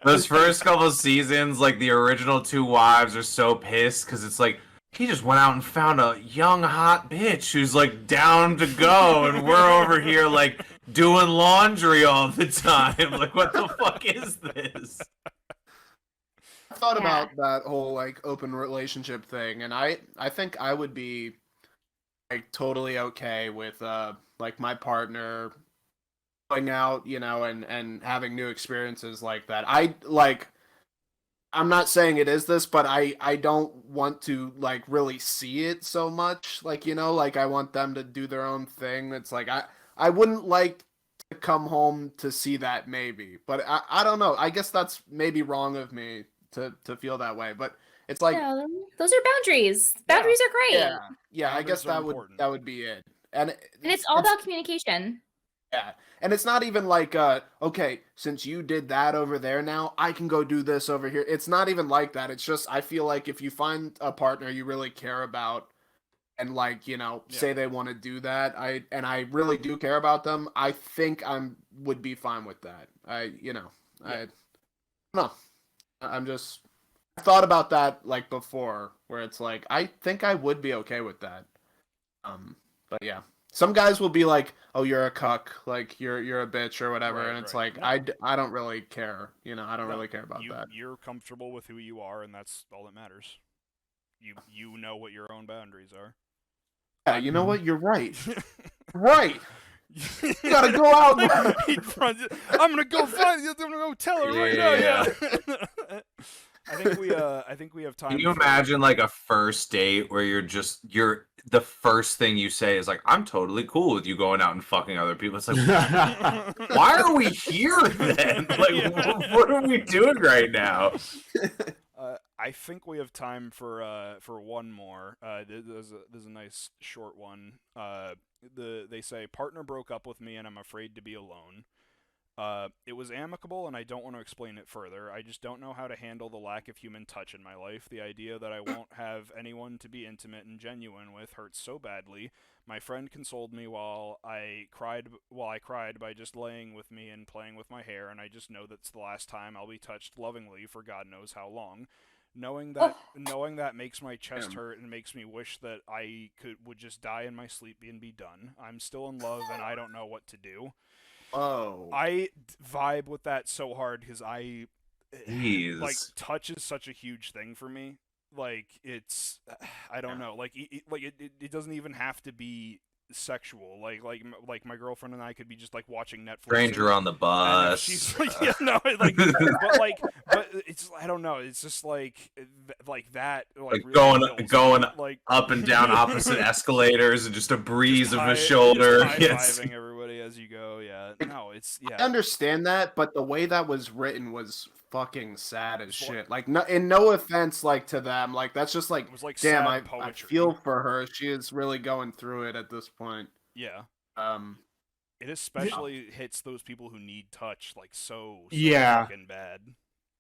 those first couple seasons, like the original 2 wives are so pissed because it's like, he just went out and found a young hot bitch who's like down to go, and we're over here like doing laundry all the time. Like, what the fuck is this?
I thought about that whole like open relationship thing, and I think I would be like totally okay with like my partner going out, you know, and having new experiences like that. I like I'm not saying it is this, but I don't want to like really see it so much. Like, like I want them to do their own thing. It's like I wouldn't like to come home to see that maybe. But I don't know. I guess that's maybe wrong of me to feel that way. But it's like
No, those are boundaries. Boundaries are great.
yeah, I guess
Boundaries are important.
that would be it. And
it's all about communication.
Yeah. And it's not even like, okay, since you did that over there now, I can go do this over here. It's not even like that. It's just, I feel like if you find a partner you really care about and like, say they want to do that, I really do care about them, I think would be fine with that. I don't know. I thought about that like before where it's like, I think I would be okay with that. But yeah. Some guys will be like, "Oh, you're a cuck, like you're a bitch or whatever,"
Right,
and it's
right.
like I don't really care, I don't
No,
really care about that.
You're comfortable with who you are, and that's all that matters. You know what your own boundaries are.
Yeah, you know what? You're right. Right. You gotta go out.
I'm gonna go find you. I'm gonna go tell her right now. Yeah. I think we have time.
Can you imagine like a first date where you're the first thing you say is like, I'm totally cool with you going out and fucking other people. It's like, why are we here then? Like, what are we doing right now?
I think we have time for one more. There's a nice short one. They say partner broke up with me and I'm afraid to be alone. It was amicable and I don't want to explain it further. I just don't know how to handle the lack of human touch in my life. The idea that I won't have anyone to be intimate and genuine with hurts so badly. My friend consoled me while I cried by just laying with me and playing with my hair, and I just know that's the last time I'll be touched lovingly for God knows how long. Knowing that makes my chest hurt and makes me wish that I would just die in my sleep and be done. I'm still in love and I don't know what to do.
Oh,
I vibe with that so hard because
Jeez.
like touch is such a huge thing for me. Like it's I don't know. Like it doesn't even have to be sexual. Like my girlfriend and I could be just like watching Netflix.
Stranger on the bus.
She's like, yeah, no, but it's I don't know. It's just like that. Like really
going
like
up and down opposite escalators and just a breeze of
high,
a shoulder.
just high-fiving everybody as you go. Yeah, no, it's
I understand that, but the way that was written was fucking sad as shit. Like, no offense, like to them, like that's just like,
it was like
damn,
sad
I
poetry.
feel for her. She is really going through it at this point.
Yeah.
Um,
It especially hits those people who need touch like so
Yeah.
fucking bad.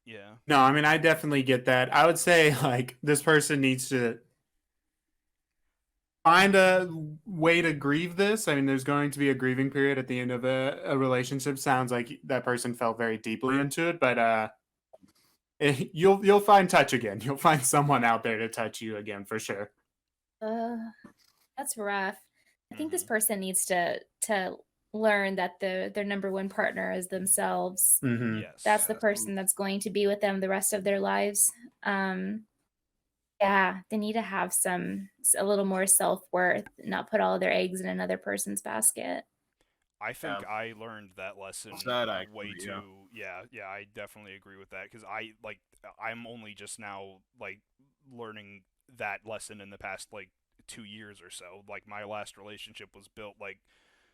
Yeah.
No, I mean, I definitely get that. I would say like this person needs to find a way to grieve this. I mean, there's going to be a grieving period at the end of a relationship. Sounds like that person felt very deeply into it, but you'll find touch again. You'll find someone out there to touch you again for sure.
That's rough. I think this person needs to learn that their number one partner is themselves.
Mm-hmm.
Yes.
That's the person that's going to be with them the rest of their lives. Yeah, they need to have a little more self-worth, not put all their eggs in another person's basket.
I think I learned that lesson way too. Yeah, I definitely agree with that because I'm only just now like learning that lesson in the past like 2 years or so. Like my last relationship was built like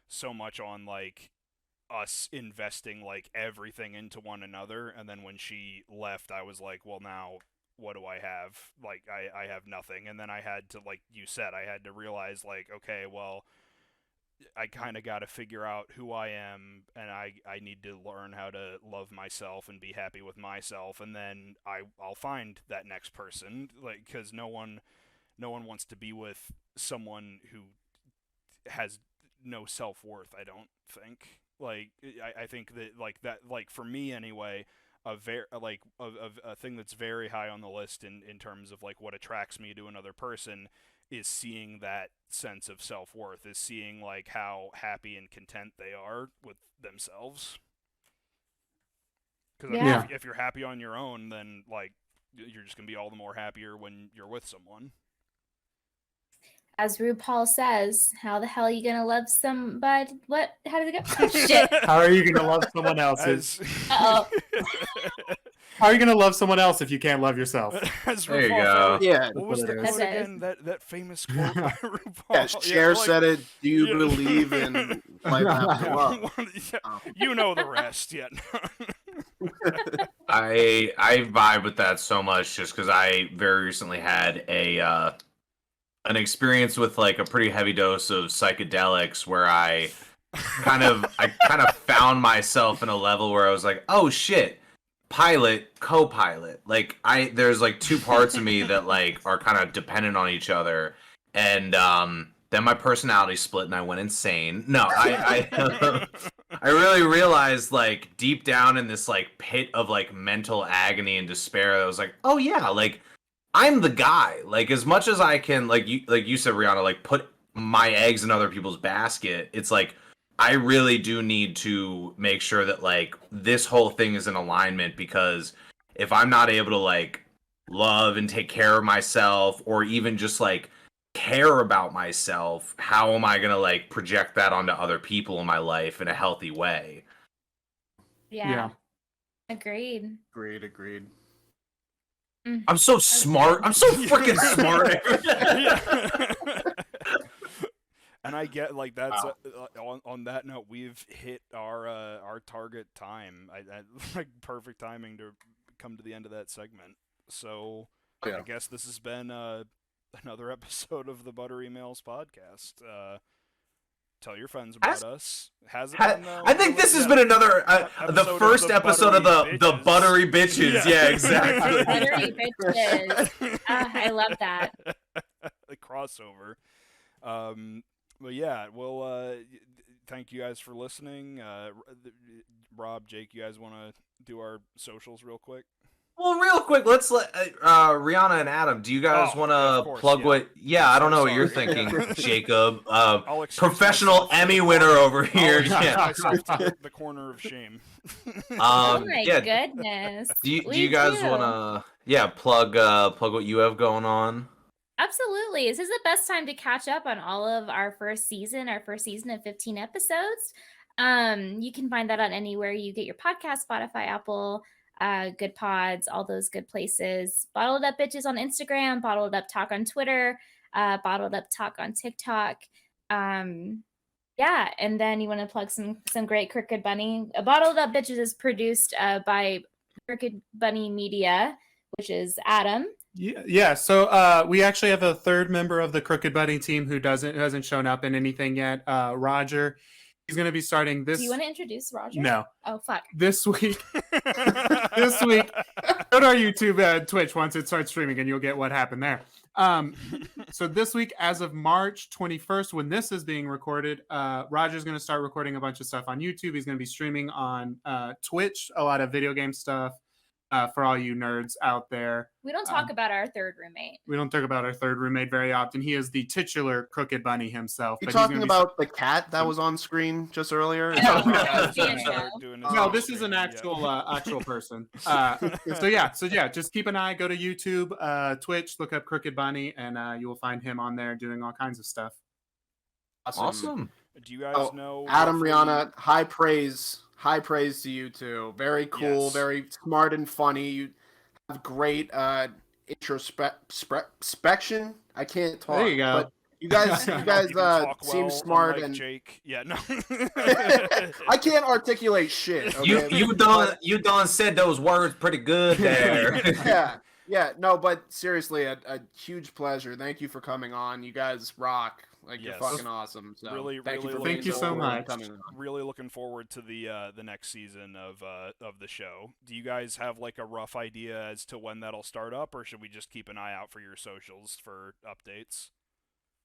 so much on like us investing like everything into one another, and then when she left I was like, well, now what do I have? Like I have nothing. And then I had to, like you said, I had to realize like, okay, well, I kind of got to figure out who I am, and I need to learn how to love myself and be happy with myself, and then I'll find that next person, like, because no one wants to be with someone who has no self-worth. I don't think. Like I think that for me anyway, a thing that's very high on the list in terms of like what attracts me to another person is seeing that sense of self-worth, is seeing like how happy and content they are with themselves. Because if you're happy on your own, then like you're just gonna be all the more happier when you're with someone.
As RuPaul says, how the hell are you gonna love somebody? What? How did it go? Oh, shit.
How are you gonna love someone else's?
Uh-oh.
How are you gonna love someone else if you can't love yourself?
As
There you
RuPaul
go.
said,
Yeah.
what was the
That's
quote
it.
again? That famous quote by RuPaul.
Yeah, Cher
like,
said it. Do you
yeah.
believe in life after love?
Yeah, you know the rest, yeah.
I vibe with that so much just because I very recently had an experience with like a pretty heavy dose of psychedelics where I kind of found myself in a level where I was like, oh shit, pilot, co-pilot. Like there's like two parts of me that like are kind of dependent on each other. And then my personality split and I went insane. No, I I really realized like deep down in this like pit of like mental agony and despair, I was like, oh yeah, like I'm the guy. Like as much as I can, like you said, Rhianna, like put my eggs in other people's basket. It's like I really do need to make sure that like this whole thing is in alignment because if I'm not able to like love and take care of myself or even just like care about myself, how am I gonna like project that onto other people in my life in a healthy way?
Yeah. Agreed.
Agreed.
I'm so smart. I'm so freaking smart.
And I get like that's
Wow.
on that note, we've hit our target time. I like perfect timing to come to the end of that segment. So
Yeah.
I guess this has been another episode of the Buttery Males podcast. Tell your friends about us. Has it been, though?
I think this has been another the first episode of the Buttery Bitches. Yeah, exactly.
Buttery Bitches. I love that.
The crossover. But yeah, well, thank you guys for listening. Rob, Jake, you guys want to do our socials real quick?
Well, real quick, let's let Rhianna and Adam. Do you guys want to plug what? Yeah, I don't know what you're thinking, Jacob. Professional Emmy winner over here.
Yeah, the corner of shame.
Oh my goodness.
Do you guys want to plug what you have going on?
Absolutely. This is the best time to catch up on all of our first season of 15 episodes. You can find that on anywhere you get your podcast, Spotify, Apple, Good Pods, all those good places. Bottled Up Bitches on Instagram, Bottled Up Talk on Twitter, Bottled Up Talk on TikTok. Yeah, and then you want to plug some great Crooked Bunny. Bottled Up Bitches is produced by Crooked Bunny Media, which is Adam.
Yeah. So we actually have a third member of the Crooked Bunny team who hasn't shown up in anything yet. Roger. He's going to be starting this.
Do you want to introduce Roger?
No.
Oh, fuck.
This week. Go to our YouTube, Twitch once it starts streaming, and you'll get what happened there. So this week, as of March 21st, when this is being recorded, Roger's going to start recording a bunch of stuff on YouTube. He's going to be streaming on Twitch, a lot of video game stuff. For all you nerds out there.
We don't talk about our third roommate.
We don't talk about our third roommate very often. He is the titular Crooked Bunny himself.
You talking about the cat that was on screen just earlier?
No, this is an actual person. So yeah, just keep an eye. Go to YouTube, Twitch, look up Crooked Bunny, and you will find him on there doing all kinds of stuff.
Awesome.
Do you guys know
Adam, Rhianna, high praise to you two. Very cool,
Yes.
very smart and funny. You have great introspection. I can't talk.
There you go.
But you guys seem smart and
Jake. Yeah, no.
I can't articulate shit. Okay?
You done said those words pretty good there.
Yeah. No, but seriously, a huge pleasure. Thank you for coming on. You guys rock. Like
Yes.
you're fucking awesome. So
Really,
Thank you so much.
Really looking forward to the next season of the show. Do you guys have like a rough idea as to when that'll start up, or should we just keep an eye out for your socials for updates?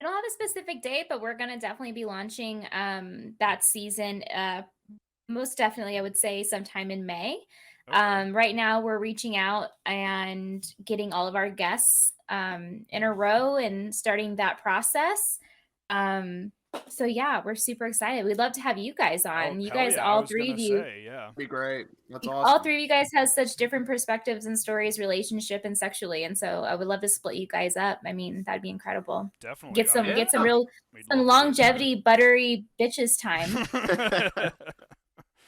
I don't have a specific date, but we're gonna definitely be launching that season. Most definitely, I would say sometime in May. Okay. Right now, we're reaching out and getting all of our guests in a row and starting that process. So yeah, we're super excited. We'd love to have you guys on. You guys, all three of you,
be great. That's awesome.
All three of you guys have such different perspectives and stories, relationship and sexually, and so I would love to split you guys up. I mean, that'd be incredible.
Definitely
get some real longevity buttery bitches time.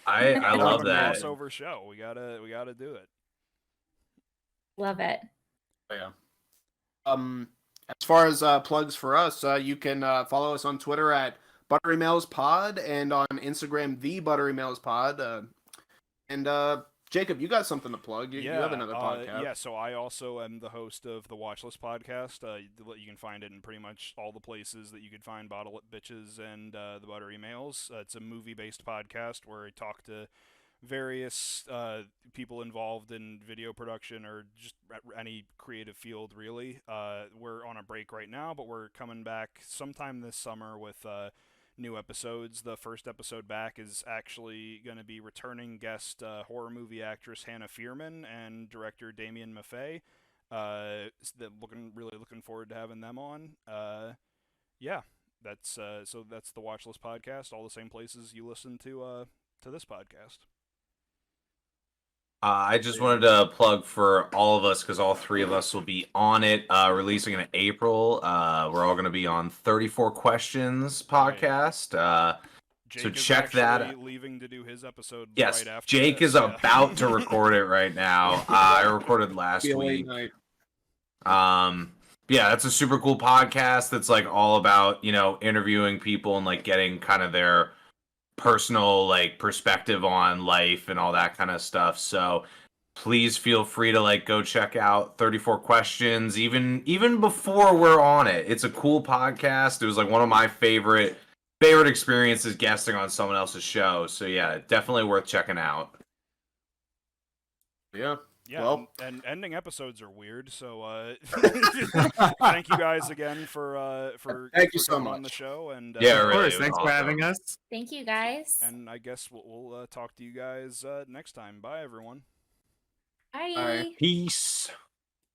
I love that
crossover show. We gotta do it.
Love it.
Yeah. As far as plugs for us, you can follow us on Twitter at Buttery Mails Pod and on Instagram the Buttery Mails Pod. And Jacob, you got something to plug. You have another podcast.
Yeah, so I also am the host of the Watchlist podcast. You can find it in pretty much all the places that you could find Bottle It Bitches and the Buttery Mails. It's a movie-based podcast where I talk to various people involved in video production or just any creative field, really. We're on a break right now, but we're coming back sometime this summer with new episodes. The first episode back is actually going to be returning guest horror movie actress Hannah Fierman and director Damien Maffei. Really looking forward to having them on. Yeah, that's that's the Watchlist podcast. All the same places you listen to this podcast.
I just wanted to plug for all of us because all three of us will be on it, releasing in April. We're all going to be on 34 Questions podcast.
Jake
So
is
check that
actually leaving to do his episode
Yes,
right after
Jake
this,
is
yeah.
about to record it right now. I recorded last
Be a late
week.
night.
Yeah, that's a super cool podcast that's like all about, interviewing people and like getting kind of their personal like perspective on life and all that kind of stuff. So please feel free to like go check out 34 Questions even before we're on it. It's a cool podcast. It was like one of my favorite experiences guesting on someone else's show. So yeah, definitely worth checking out.
Yeah.
Yeah,
Well,
and ending episodes are weird. So thank you guys again for
Thank you so
coming on the
much.
show. And
Yeah,
Of
really,
course.
it was
Thanks for
awesome.
having us.
Thank you, guys.
And I guess we'll talk to you guys next time. Bye, everyone.
Bye.
Bye.
Peace.